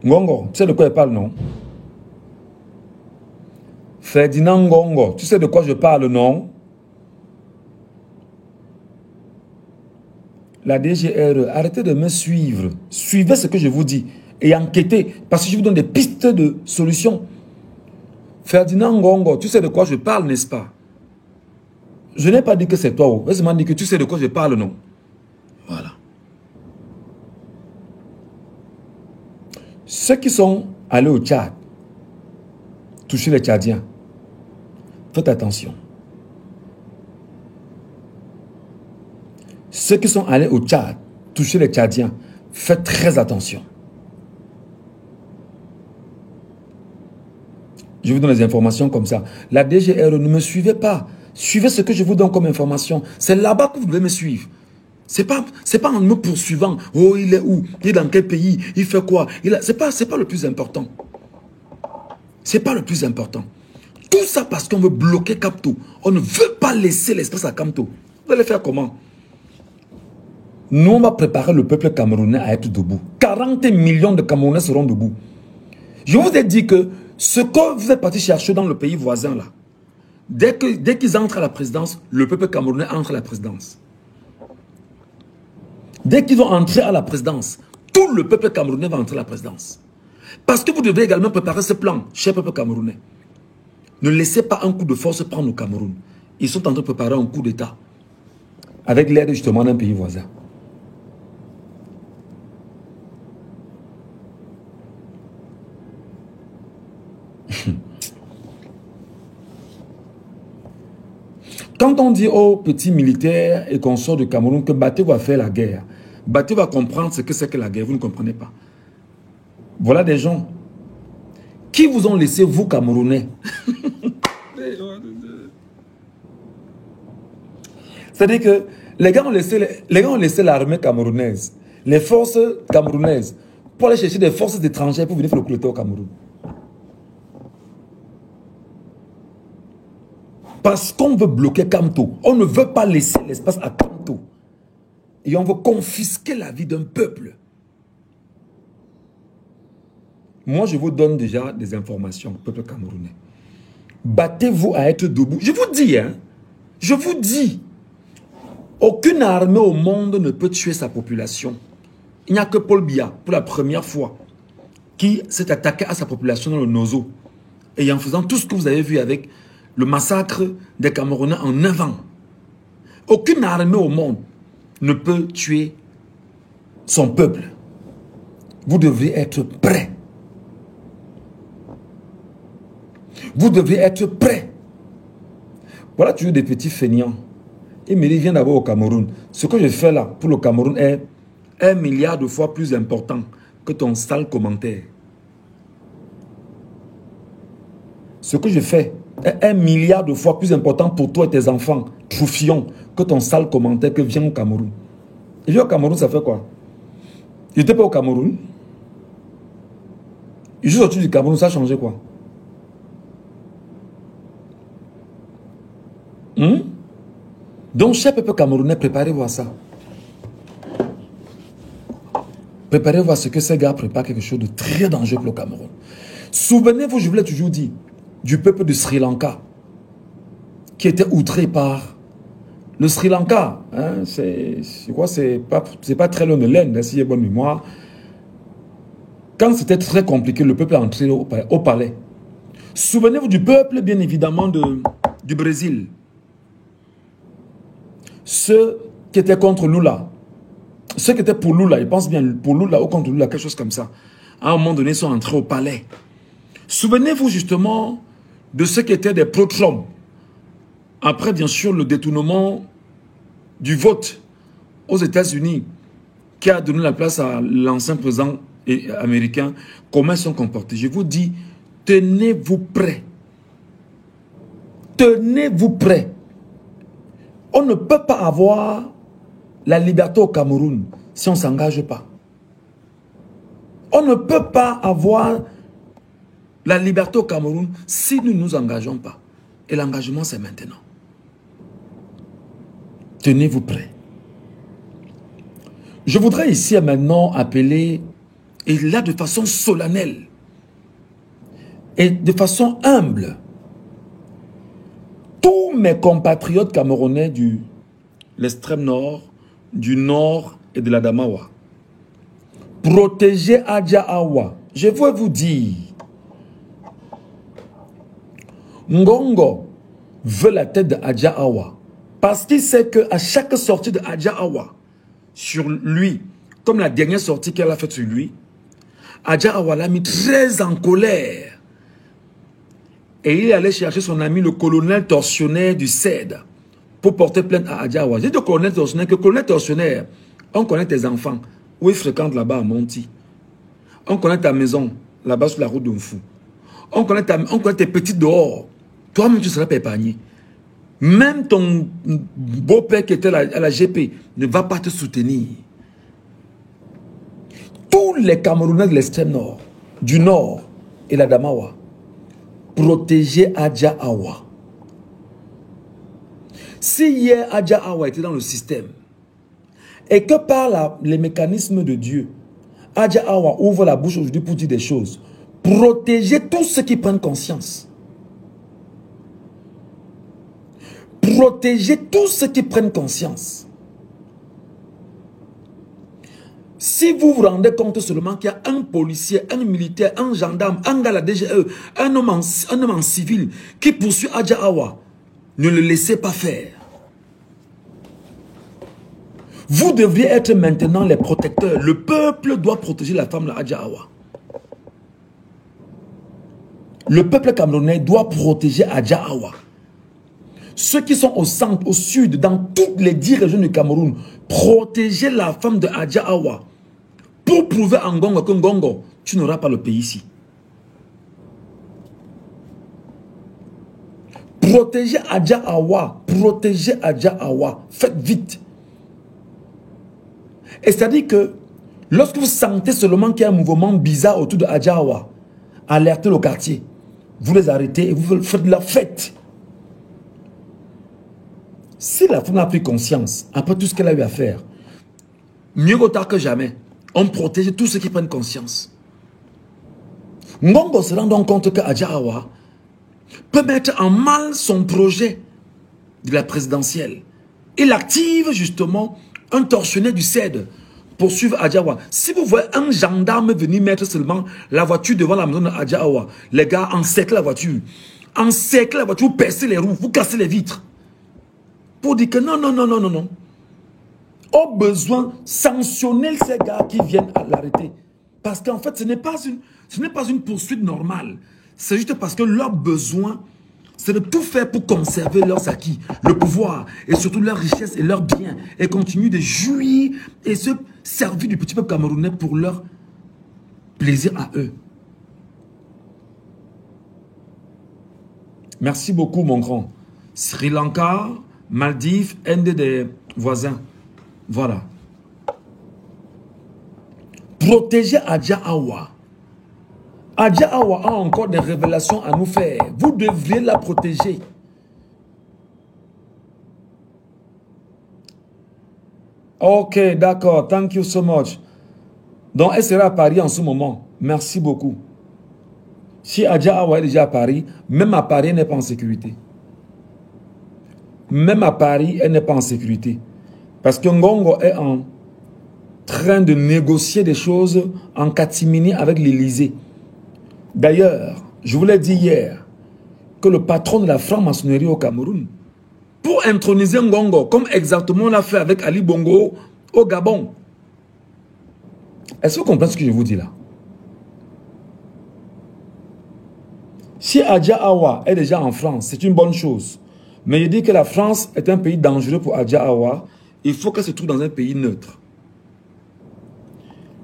Ngongo, tu sais de quoi je parle, non? Ferdinand Ngongo, tu sais de quoi je parle, non? La DGRE, arrêtez de me suivre. Suivez ce que je vous dis et enquêtez, parce que je vous donne des pistes de solutions. Ferdinand Ngongo, tu sais de quoi je parle, n'est-ce pas? Je n'ai pas dit que c'est toi. Je m'en dis que tu sais de quoi je parle, non? Voilà. Ceux qui sont allés au Tchad, toucher les Tchadiens, faites attention. Ceux qui sont allés au Tchad, toucher les Tchadiens, faites très attention. Je vous donne des informations comme ça. La DGRE, ne me suivez pas. Suivez ce que je vous donne comme information. C'est là-bas que vous devez me suivre. C'est pas en me poursuivant. Oh, il est où? Il est dans quel pays? Il fait quoi? C'est pas le plus important. C'est pas le plus important. Tout ça parce qu'on veut bloquer Kamto. On ne veut pas laisser l'espace à Kamto. Vous allez faire comment? Nous, on va préparer le peuple camerounais à être debout. 40 millions de Camerounais seront debout. Je vous ai dit que ce que vous êtes parti chercher dans le pays voisin, là, dès qu'ils entrent à la présidence, le peuple camerounais entre à la présidence. Dès qu'ils vont entrer à la présidence, tout le peuple camerounais va entrer à la présidence. Parce que vous devez également préparer ce plan, cher peuple camerounais. Ne laissez pas un coup de force prendre le Cameroun. Ils sont en train de préparer un coup d'État. Avec l'aide justement d'un pays voisin. Quand on dit aux petits militaires et consorts du Cameroun que Baté va faire la guerre, Baté va comprendre ce que c'est que la guerre, vous ne comprenez pas. Voilà des gens qui vous ont laissé, vous Camerounais. C'est-à-dire que les gars ont laissé l'armée camerounaise, les forces camerounaises, pour aller chercher des forces étrangères pour venir faire le coup d'État au Cameroun. Parce qu'on veut bloquer Kamto. On ne veut pas laisser l'espace à Kamto. Et on veut confisquer la vie d'un peuple. Moi, je vous donne déjà des informations, peuple camerounais. Battez-vous à être debout. Je vous dis, hein. Je vous dis. Aucune armée au monde ne peut tuer sa population. Il n'y a que Paul Biya, pour la première fois, qui s'est attaqué à sa population dans le Nozo. Et en faisant tout ce que vous avez vu avec le massacre des Camerounais en 9 ans. Aucune armée au monde ne peut tuer son peuple. Vous devez être prêts. Vous devez être prêts. Voilà toujours des petits feignants. Il me dit, viens d'abord au Cameroun. Ce que je fais là pour le Cameroun est 1 milliard de fois plus important que ton sale commentaire. Ce que je fais est 1 milliard de fois plus important pour toi et tes enfants, Troufillon, que ton sale commentaire que viens au Cameroun. Et viens au Cameroun, ça fait quoi? Je n'étais pas au Cameroun. Je suis sorti du Cameroun, ça a changé quoi? Donc, cher peuple camerounais, préparez-vous à ça. Préparez-vous à ce que ces gars préparent quelque chose de très dangereux pour le Cameroun. Souvenez-vous, je vous l'ai toujours dit, du peuple du Sri Lanka, qui était outré par le Sri Lanka. Hein, c'est pas très loin de l'Inde, si j'ai bonne mémoire. Quand c'était très compliqué, le peuple est entré au palais. Souvenez-vous du peuple, bien évidemment, du Brésil. Ceux qui étaient contre Lula, ceux qui étaient pour Lula, ils pensent bien pour Lula ou contre Lula, quelque chose comme ça. À un moment donné, ils sont entrés au palais. Souvenez-vous justement de ceux qui étaient des pro-Trump. Après, bien sûr, le détournement du vote aux États-Unis qui a donné la place à l'ancien président américain. Comment ils sont comportés? Je vous dis, tenez-vous prêts. Tenez-vous prêts. On ne peut pas avoir la liberté au Cameroun si on ne s'engage pas. On ne peut pas avoir la liberté au Cameroun si nous ne nous engageons pas. Et l'engagement, c'est maintenant. Tenez-vous prêts. Je voudrais ici et maintenant appeler Et là, de façon solennelle et de façon humble, tous mes compatriotes camerounais de l'extrême nord, du nord et de l'Adamawa, protégez Adja Awa. Je veux vous dire, Ngongo veut la tête de Adja Awa parce qu'il sait qu'à chaque sortie de Adja Awa sur lui, comme la dernière sortie qu'elle a faite sur lui, Adja Awa l'a mis très en colère. Et il est allé chercher son ami, le colonel tortionnaire du CED, pour porter plainte à Adja Awa. J'ai dit au colonel tortionnaire que colonel tortionnaire, on connaît tes enfants, où ils fréquentent là-bas à Monti. On connaît ta maison, là-bas sur la route d'un fou. On connaît tes petits dehors. Toi-même, tu seras pas épargné. Même ton beau-père qui était à la GP ne va pas te soutenir. Tous les Camerounais de l'extrême nord, du nord et la Damawa, protégez Adja Awa. Si hier Adja Awa était dans le système et que par les mécanismes de Dieu, Adja Awa ouvre la bouche aujourd'hui pour dire des choses, protégez tous ceux qui prennent conscience. Protégez tous ceux qui prennent conscience. Si vous vous rendez compte seulement qu'il y a un policier, un militaire, un gendarme, un gars à la DGE, un homme en civil qui poursuit Adja Awa, ne le laissez pas faire. Vous devriez être maintenant les protecteurs. Le peuple doit protéger la femme de Adja Awa. Le peuple camerounais doit protéger Adja Awa. Ceux qui sont au centre, au sud, dans toutes les 10 régions du Cameroun, protégez la femme de Adja Awa. Pour prouver à Ngongo que Ngongo, tu n'auras pas le pays ici. Protégez Adja Awa. Protégez Adja Awa. Faites vite. Et c'est-à-dire que lorsque vous sentez seulement qu'il y a un mouvement bizarre autour de Adja Awa, alertez le quartier. Vous les arrêtez et vous faites de la fête. Si la femme a pris conscience, après tout ce qu'elle a eu à faire, mieux vaut tard que jamais, on protège tous ceux qui prennent conscience. Ngongo se rend donc compte que Adja Awa peut mettre en mal son projet de la présidentielle. Il active justement un tortionnaire du CED pour suivre Adja Awa. Si vous voyez un gendarme venir mettre seulement la voiture devant la maison de Adja Awa, les gars encerclent la voiture. Encerclent la voiture, vous percez les roues, vous cassez les vitres. Pour dire que non, non, non, non, non, non. Au besoin, sanctionner ces gars qui viennent à l'arrêter. Parce qu'en fait, ce n'est pas une poursuite normale. C'est juste parce que leur besoin, c'est de tout faire pour conserver leurs acquis, le pouvoir, et surtout leurs richesses et leurs biens, et continuer de jouir et se servir du petit peuple camerounais pour leur plaisir à eux. Merci beaucoup, mon grand. Sri Lanka, Maldives, un des voisins. Voilà. Protégez Adja Awa. Adja Awa a encore des révélations à nous faire. Vous devriez la protéger. Ok, d'accord. Thank you so much. Donc, elle sera à Paris en ce moment. Merci beaucoup. Si Adja Awa est déjà à Paris, même à Paris, elle n'est pas en sécurité. Même à Paris, elle n'est pas en sécurité. Parce que Ngongo est en train de négocier des choses en catimini avec l'Élysée. D'ailleurs, je vous l'ai dit hier, que le patron de la franc-maçonnerie au Cameroun, pour introniser Ngongo, comme exactement on l'a fait avec Ali Bongo au Gabon. Est-ce que vous comprenez ce que je vous dis là? Si Adja Awa est déjà en France, c'est une bonne chose. Mais je dis que la France est un pays dangereux pour Adja Awa. Il faut qu'elle se trouve dans un pays neutre.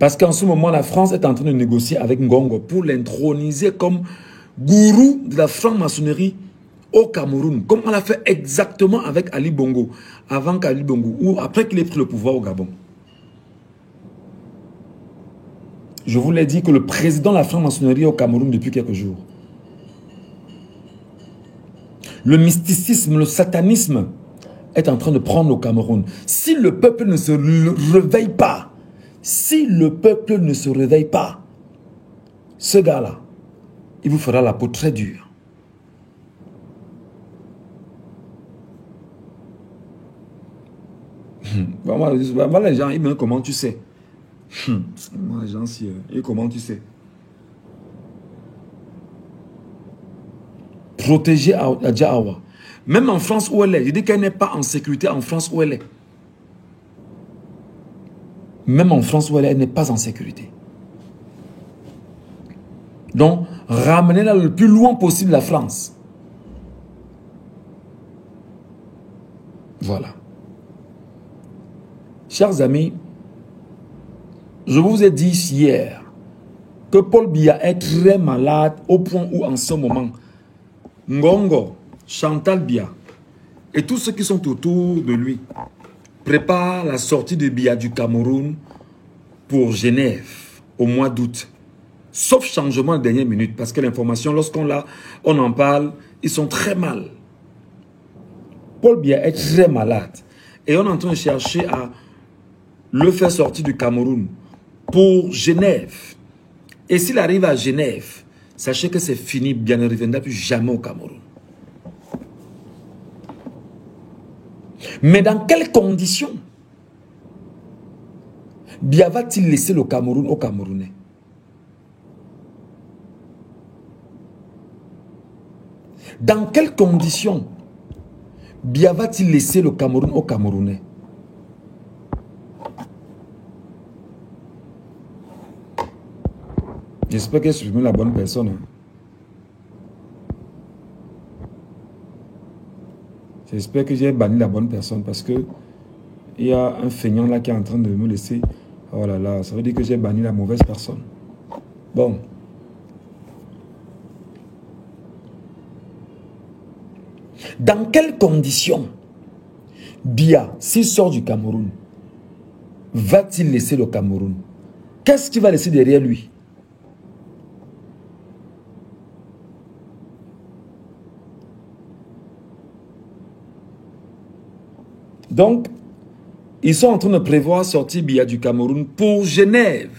Parce qu'en ce moment, la France est en train de négocier avec Ngongo pour l'introniser comme gourou de la franc-maçonnerie au Cameroun. Comme on l'a fait exactement avec Ali Bongo, avant qu'Ali Bongo, ou après qu'il ait pris le pouvoir au Gabon. Je vous l'ai dit que le président de la franc-maçonnerie est au Cameroun depuis quelques jours. Le mysticisme, le satanisme est en train de prendre au Cameroun. Si le peuple ne se réveille pas, Si le peuple ne se réveille pas, ce gars-là, il vous fera la peau très dure. Moi, les gens, ils me disent comment tu sais. Moi, les gens, et comment tu sais. Protéger Adja Awa. Même en France où elle est, je dis qu'elle n'est pas en sécurité en France où elle est. Même en France où elle est, elle n'est pas en sécurité. Donc, ramenez-la le plus loin possible la France. Voilà. Chers amis, je vous ai dit hier que Paul Biya est très malade au point où en ce moment, Ngongo, Chantal Biya et tous ceux qui sont autour de lui préparent la sortie de Biya du Cameroun pour Genève au mois d'août. Sauf changement de dernière minute, parce que l'information, lorsqu'on en parle, ils sont très mal. Paul Biya est très malade. Et on est en train de chercher à le faire sortir du Cameroun pour Genève. Et s'il arrive à Genève, sachez que c'est fini, Biya ne reviendra plus jamais au Cameroun. Mais dans quelles conditions Biya va-t-il laisser le Cameroun aux Camerounais? Dans quelles conditions Biya va-t-il laisser le Cameroun aux Camerounais? J'espère que je suis la bonne personne. Hein. J'espère que j'ai banni la bonne personne parce que il y a un feignant là qui est en train de me laisser. Oh là là, ça veut dire que j'ai banni la mauvaise personne. Bon. Dans quelles conditions Biya, s'il sort du Cameroun, va-t-il laisser le Cameroun? Qu'est-ce qu'il va laisser derrière lui? Donc, ils sont en train de prévoir sortir Biya du Cameroun pour Genève.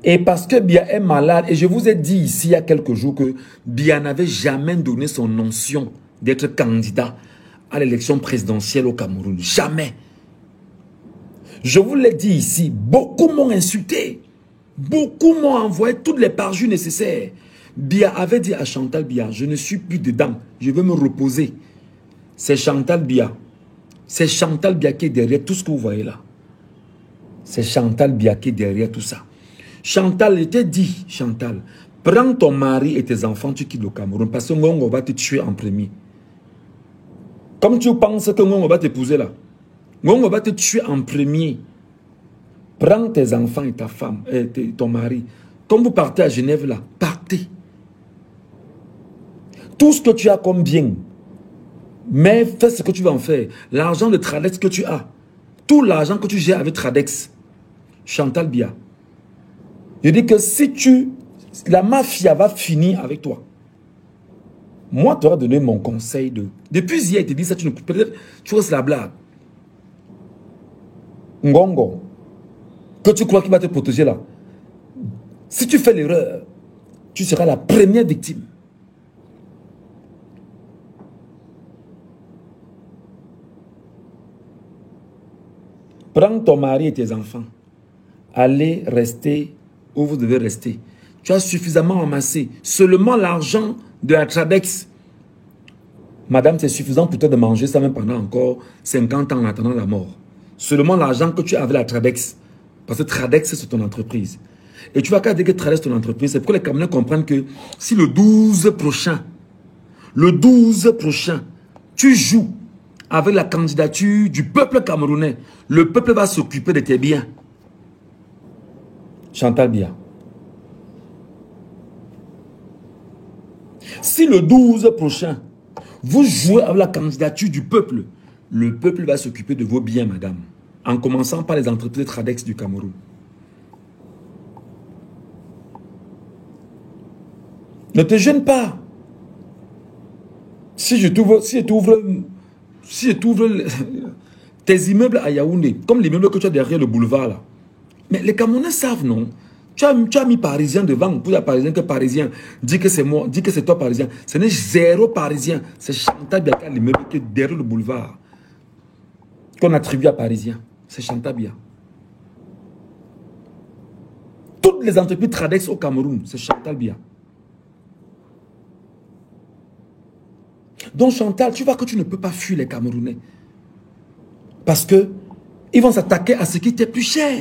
Et parce que Biya est malade, et je vous ai dit ici il y a quelques jours que Biya n'avait jamais donné son onction d'être candidat à l'élection présidentielle au Cameroun. Jamais. Je vous l'ai dit ici, beaucoup m'ont insulté. Beaucoup m'ont envoyé toutes les parjures nécessaires. Biya avait dit à Chantal Biya, je ne suis plus dedans, je veux me reposer. C'est Chantal Biya. C'est Chantal Biya qui est derrière tout ce que vous voyez là. C'est Chantal Biya qui est derrière tout ça. Chantal, je t'ai dit, Chantal, prends ton mari et tes enfants, tu quittes le Cameroun parce que Ngongo va te tuer en premier. Comme tu penses que Ngongo va t'épouser là, Ngongo va te tuer en premier. Prends tes enfants et ta femme, et ton mari. Comme vous partez à Genève là, partez. Tout ce que tu as comme bien, mais fais ce que tu vas en faire. L'argent de Tradex que tu as, tout l'argent que tu gères avec Tradex, Chantal Biya. Je dis que si la mafia va finir avec toi. Moi, tu auras donné mon conseil de... Depuis hier, il te dit ça, peut-être tu restes la blague. Ngongo, que tu crois qu'il va te protéger là. Si tu fais l'erreur, tu seras la première victime. Prends ton mari et tes enfants. Allez rester où vous devez rester. Tu as suffisamment amassé. Seulement l'argent de la Tradex. Madame, c'est suffisant pour toi de manger ça même pendant encore 50 ans en attendant la mort. Seulement l'argent que tu as avec la Tradex. Parce que Tradex, c'est ton entreprise. Et tu vas quand dire que Tradex, c'est ton entreprise. C'est pour que les Camerounais comprennent que si le 12 prochain, tu joues avec la candidature du peuple camerounais, le peuple va s'occuper de tes biens. Chantal Biya. Si le 12 prochain, vous jouez avec la candidature du peuple, le peuple va s'occuper de vos biens, madame. En commençant par les entreprises de Tradex du Cameroun. Ne te gêne pas. Si je t'ouvre tes immeubles à Yaoundé, comme l'immeuble que tu as derrière le boulevard là, mais les Camerounais savent, non? Tu as mis Parisien devant, pour les Parisiens que Parisien, dit que c'est moi, dit que c'est toi Parisien. Ce n'est zéro Parisien, c'est Chantal Biya, l'immeuble qui est derrière le boulevard, qu'on attribue à Parisien. C'est Chantal Biya. Toutes les entreprises Tradex au Cameroun, c'est Chantal Biya. Donc Chantal, tu vois que tu ne peux pas fuir les Camerounais. Parce que ils vont s'attaquer à ce qui t'est plus cher.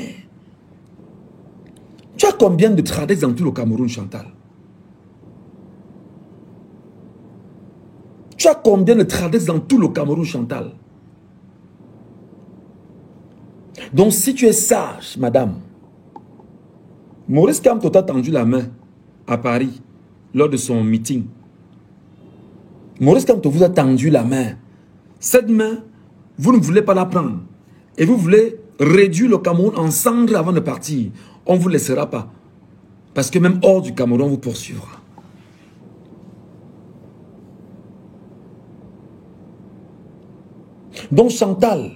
Tu as combien de Tradex dans tout le Cameroun, Chantal? Tu as combien de Tradex dans tout le Cameroun, Chantal? Donc si tu es sage, madame, Maurice Kamto t'a tendu la main à Paris lors de son meeting. Maurice Kamto vous a tendu la main. Cette main, vous ne voulez pas la prendre. Et vous voulez réduire le Cameroun en cendres avant de partir. On ne vous laissera pas. Parce que même hors du Cameroun, on vous poursuivra. Donc Chantal,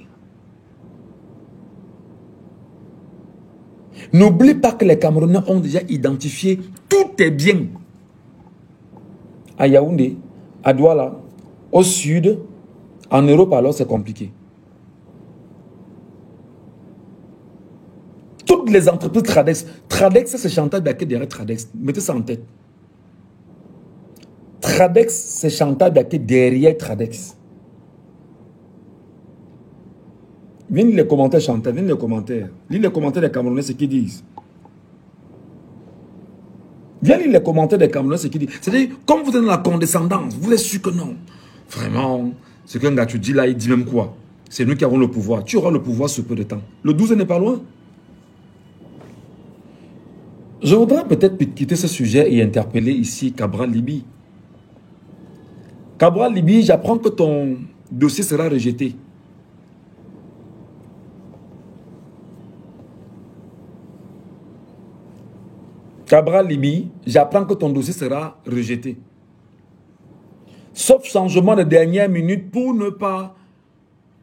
n'oublie pas que les Camerounais ont déjà identifié tous tes biens. À Yaoundé, à Douala, au sud, en Europe alors c'est compliqué. Toutes les entreprises Tradex, Tradex c'est Chantal Biya derrière Tradex, mettez ça en tête. Tradex c'est Chantal Biya derrière Tradex. Viens lire les commentaires Chantal, viens lire les commentaires. Lis les commentaires des Camerounais, ce qu'ils disent. Viens lire les commentaires des Camerounais, ce qu'ils disent. C'est-à-dire, comme vous êtes dans la condescendance, vous êtes sûr que non. Vraiment, ce qu'un gars tu dis là, il dit même quoi? C'est nous qui avons le pouvoir. Tu auras le pouvoir sur peu de temps. Le 12 n'est pas loin. Je voudrais peut-être quitter ce sujet et interpeller ici Cabral Liby. Cabral Liby, j'apprends que ton dossier sera rejeté. Cabral Liby, j'apprends que ton dossier sera rejeté. Sauf changement de dernière minute pour ne pas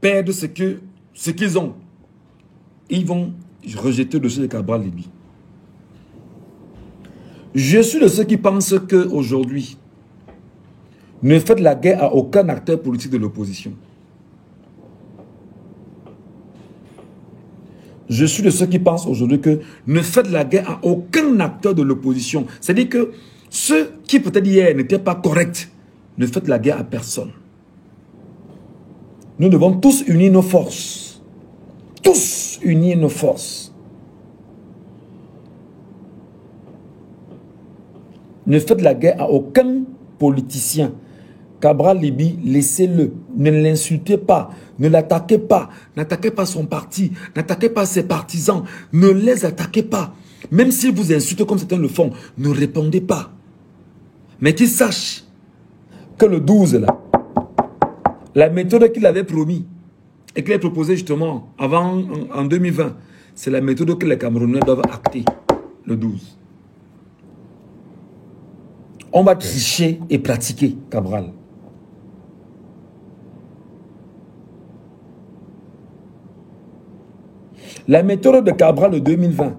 perdre ce qu'ils ont. Ils vont rejeter le dossier de Cabral Liby. Je suis de ceux qui pensent qu'aujourd'hui, ne faites la guerre à aucun acteur politique de l'opposition. Je suis de ceux qui pensent aujourd'hui que ne faites la guerre à aucun acteur de l'opposition. C'est-à-dire que ceux qui peut-être hier n'étaient pas corrects, ne faites la guerre à personne. Nous devons tous unir nos forces. Tous unir nos forces. Ne faites la guerre à aucun politicien. Cabral Liby, laissez-le. Ne l'insultez pas. Ne l'attaquez pas. N'attaquez pas son parti. N'attaquez pas ses partisans. Ne les attaquez pas. Même s'ils vous insultent comme certains le font, ne répondez pas. Mais qu'ils sachent que le 12, là, la méthode qu'il avait promis et qu'il a proposé justement avant, en 2020, c'est la méthode que les Camerounais doivent acter le 12. On va tricher et pratiquer, Cabral. La méthode de Cabral de 2020,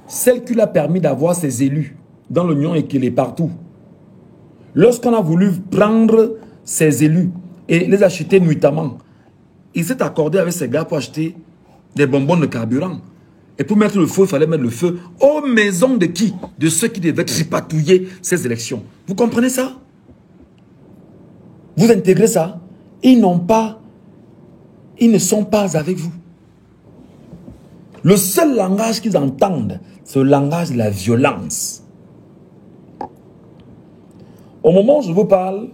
celle qui lui a permis d'avoir ses élus dans l'Union et qu'il est partout. Lorsqu'on a voulu prendre ses élus et les acheter nuitamment, il s'est accordé avec ces gars pour acheter des bonbons de carburant. Et pour mettre le feu, il fallait mettre le feu aux maisons de qui? De ceux qui devaient tripatouiller ces élections. Vous comprenez ça? Vous intégrez ça? Ils ne sont pas avec vous. Le seul langage qu'ils entendent, c'est le langage de la violence. Au moment où je vous parle,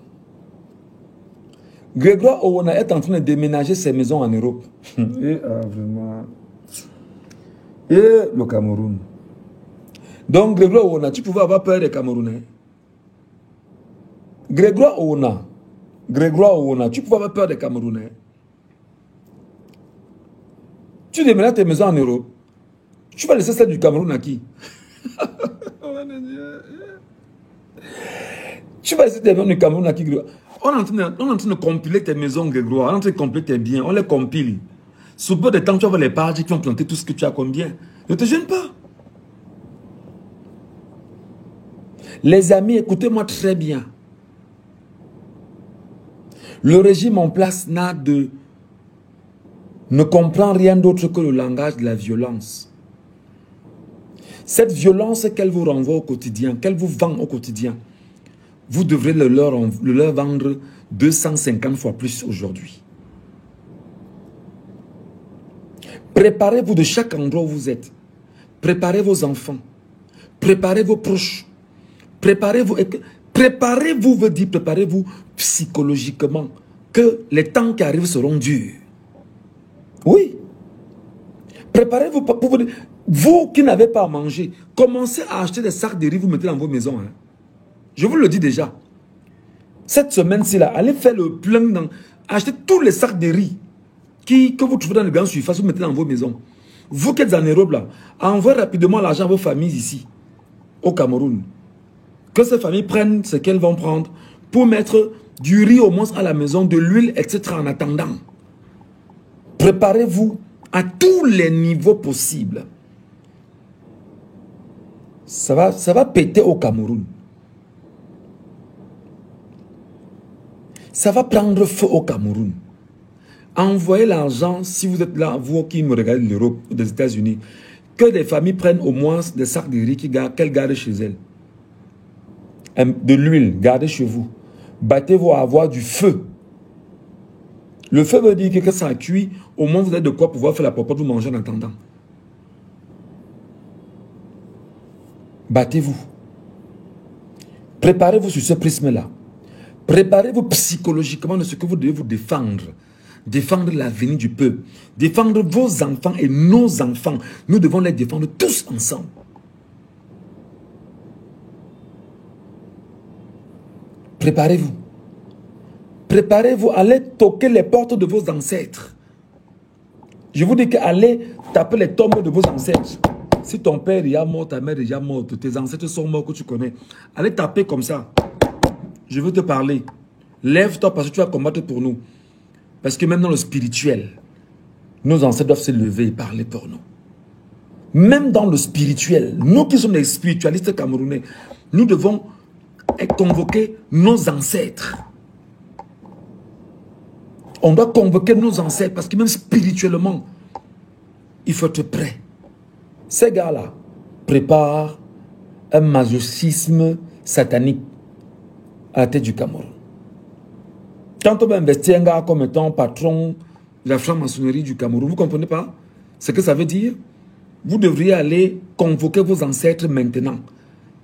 Grégoire Owona est en train de déménager ses maisons en Europe. Et vraiment... Et le Cameroun. Donc, Grégoire Owona, tu pouvais avoir peur des Camerounais. Grégoire Owona, tu pouvais avoir peur des Camerounais. Tu déménages tes maisons en Europe. Tu vas laisser celle du Cameroun à qui? Tu vas laisser tes maisons du Cameroun à qui? on est en train de compiler tes maisons grégoire, on est en train de compiler tes biens, on les compile. Sous peu de temps, tu vas voir les pages qui vont planter tout ce que tu as comme bien. Ne te gêne pas. Les amis, écoutez-moi très bien. Le régime en place ne comprend rien d'autre que le langage de la violence. Cette violence qu'elle vous renvoie au quotidien, qu'elle vous vend au quotidien, vous devrez le leur vendre 250 fois plus aujourd'hui. Préparez-vous de chaque endroit où vous êtes. Préparez vos enfants. Préparez vos proches. Préparez-vous, préparez-vous psychologiquement que les temps qui arrivent seront durs. Oui. Préparez-vous pour vous qui n'avez pas à manger, commencez à acheter des sacs de riz, vous mettez dans vos maisons. Hein. Je vous le dis déjà. Cette semaine-ci, allez faire le plein, achetez tous les sacs de riz que vous trouvez dans les grandes surfaces, vous mettez dans vos maisons. Vous qui êtes en Europe, là, envoyez rapidement l'argent à vos familles ici, au Cameroun. Que ces familles prennent ce qu'elles vont prendre pour mettre du riz au moins à la maison, de l'huile, etc. en attendant. Préparez-vous à tous les niveaux possibles. Ça va péter au Cameroun. Ça va prendre feu au Cameroun. Envoyez l'argent, si vous êtes là, vous qui me regardez de l'Europe ou des États-Unis, que des familles prennent au moins des sacs de riz qu'elles gardent chez elles. De l'huile, gardez chez vous. Battez-vous à avoir du feu. Le feu veut dire que quand ça cuit, au moins vous avez de quoi pouvoir faire la popote, vous mangez en attendant. Battez-vous. Préparez-vous sur ce prisme-là. Préparez-vous psychologiquement de ce que vous devez vous défendre. Défendre l'avenir du peuple. Défendre vos enfants et nos enfants. Nous devons les défendre tous ensemble. Préparez-vous. Préparez-vous, allez toquer les portes de vos ancêtres. Je vous dis qu'allez taper les tombes de vos ancêtres. Si ton père est mort, ta mère est déjà morte, tes ancêtres sont morts que tu connais, allez taper comme ça. Je veux te parler. Lève-toi parce que tu vas combattre pour nous. Parce que même dans le spirituel, nos ancêtres doivent se lever et parler pour nous. Même dans le spirituel, nous qui sommes des spiritualistes camerounais, nous devons convoquer nos ancêtres. On doit convoquer nos ancêtres parce que même spirituellement, il faut être prêt. Ces gars-là préparent un masochisme satanique à la tête du Cameroun. Quand on va investir un gars comme étant patron de la franc-maçonnerie du Cameroun, vous ne comprenez pas ce que ça veut dire? Vous devriez aller convoquer vos ancêtres maintenant,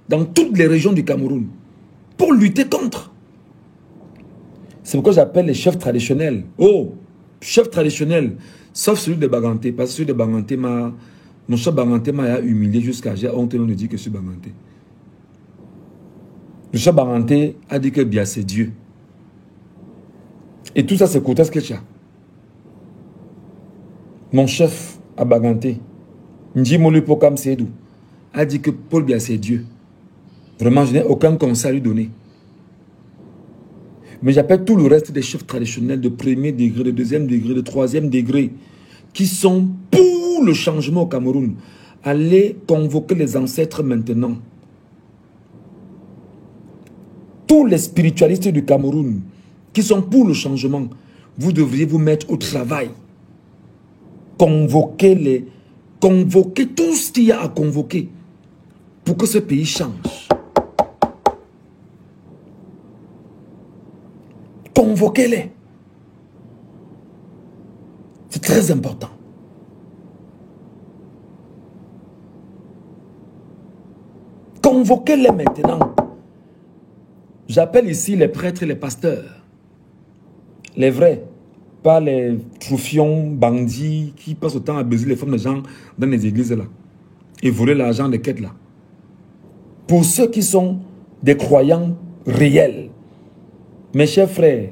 dans toutes les régions du Cameroun, pour lutter contre. C'est pourquoi j'appelle les chefs traditionnels. Oh, chef traditionnel, sauf celui de Baganté, parce que celui de Baganté mon chef Baganté m'a humilié jusqu'à j'ai honte de dire que je suis Baganté. Le chef Baganté a dit que bien c'est Dieu. Et tout ça c'est Kotas Kecha. Mon chef à Baganté, Njimolu Pokam Sedou, a dit que Paul Biya c'est Dieu. Vraiment, je n'ai aucun conseil à lui donner. Mais j'appelle tout le reste des chefs traditionnels de premier degré, de deuxième degré, de troisième degré, qui sont pour le changement au Cameroun. Allez convoquer les ancêtres maintenant. Tous les spiritualistes du Cameroun qui sont pour le changement, vous devriez vous mettre au travail. Convoquez tout ce qu'il y a à convoquer pour que ce pays change. Convoquez-les. C'est très important. Convoquez-les maintenant. J'appelle ici les prêtres et les pasteurs. Les vrais. Pas les troufions, bandits qui passent autant à baiser les femmes de gens dans les églises là. Et voler l'argent des quêtes là. Pour ceux qui sont des croyants réels. Mes chers frères,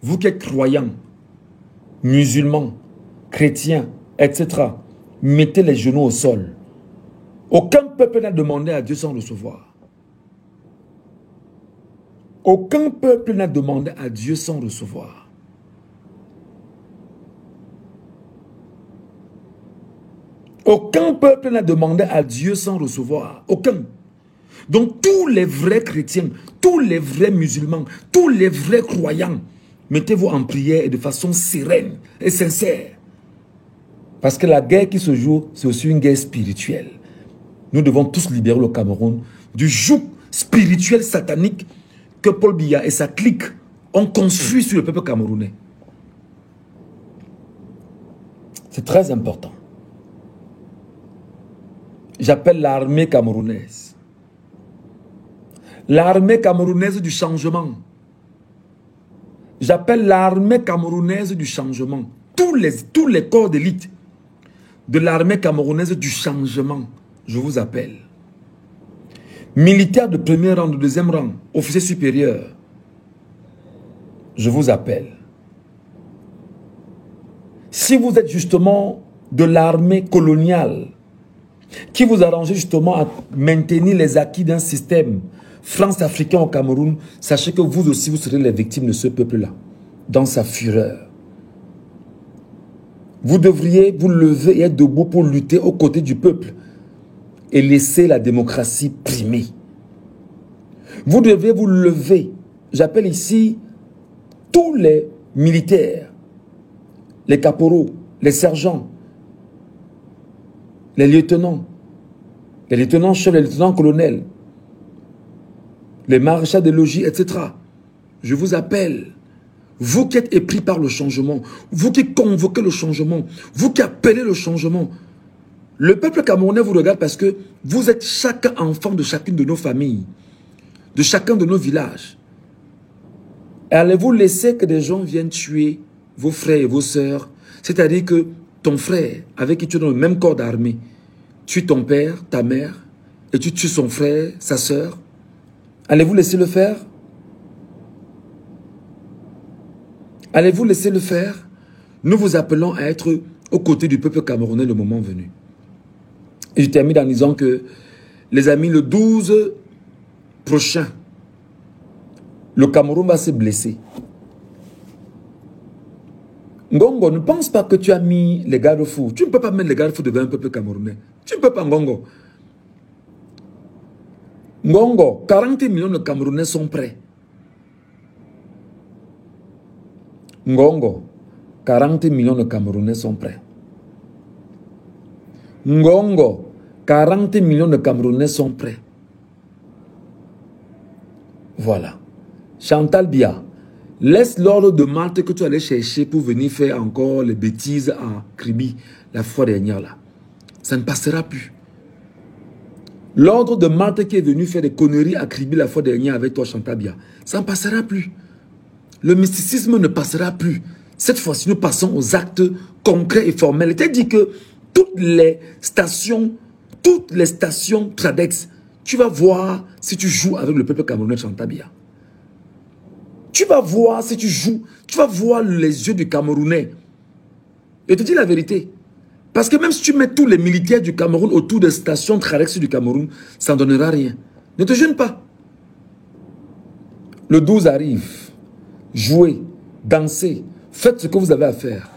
vous qui êtes croyants, musulmans, chrétiens, etc., mettez les genoux au sol. Aucun peuple n'a demandé à Dieu sans recevoir. Aucun peuple n'a demandé à Dieu sans recevoir. Aucun peuple n'a demandé à Dieu sans recevoir. Aucun. Donc tous les vrais chrétiens, tous les vrais musulmans, tous les vrais croyants, mettez-vous en prière et de façon sereine et sincère. Parce que la guerre qui se joue, c'est aussi une guerre spirituelle. Nous devons tous libérer le Cameroun du joug spirituel satanique que Paul Biya et sa clique ont construit sur le peuple camerounais. C'est très important. J'appelle l'armée camerounaise. L'armée camerounaise du changement. J'appelle l'armée camerounaise du changement. Tous les corps d'élite de l'armée camerounaise du changement, je vous appelle. Militaires de premier rang, de deuxième rang, officiers supérieurs, je vous appelle. Si vous êtes justement de l'armée coloniale, qui vous arrangez justement à maintenir les acquis d'un système France-africain au Cameroun, sachez que vous aussi, vous serez les victimes de ce peuple-là, dans sa fureur. Vous devriez vous lever et être debout pour lutter aux côtés du peuple et laisser la démocratie primer. Vous devez vous lever. J'appelle ici tous les militaires, les caporaux, les sergents, les lieutenants-chefs, les lieutenants-colonels, les maréchals des logis, etc. Je vous appelle. Vous qui êtes épris par le changement, vous qui convoquez le changement, vous qui appelez le changement, le peuple camerounais vous regarde parce que vous êtes chaque enfant de chacune de nos familles, de chacun de nos villages. Et allez-vous laisser que des gens viennent tuer vos frères et vos sœurs? C'est-à-dire que ton frère, avec qui tu es dans le même corps d'armée, tue ton père, ta mère, et tu tues son frère, sa sœur. Allez-vous laisser le faire? Allez-vous laisser le faire? Nous vous appelons à être aux côtés du peuple camerounais le moment venu. Et je termine en disant que, les amis, le 12 prochain, le Cameroun va se blesser. Ngongo, ne pense pas que tu as mis les garde-fous. Tu ne peux pas mettre les garde-fous devant un peuple camerounais. Tu ne peux pas, Ngongo. Ngongo, 40 millions de Camerounais sont prêts. Ngongo, 40 millions de Camerounais sont prêts. Ngongo, 40 millions de Camerounais sont prêts. Voilà. Chantal Biya, laisse l'ordre de Malte que tu allais chercher pour venir faire encore les bêtises à Kribi la fois dernière là. Ça ne passera plus. L'ordre de Malte qui est venu faire des conneries à Kribi la fois dernière avec toi, Chantal Biya, ça ne passera plus. Le mysticisme ne passera plus. Cette fois-ci, nous passons aux actes concrets et formels. Il t'a dit que toutes les stations Tradex, tu vas voir si tu joues avec le peuple camerounais de Chantal Biya. Tu vas voir si tu joues, tu vas voir les yeux du Camerounais. Et je te dis la vérité. Parce que même si tu mets tous les militaires du Cameroun autour des stations Tradex du Cameroun, ça ne donnera rien. Ne te gêne pas. Le 12 arrive. Jouez, dansez, faites ce que vous avez à faire.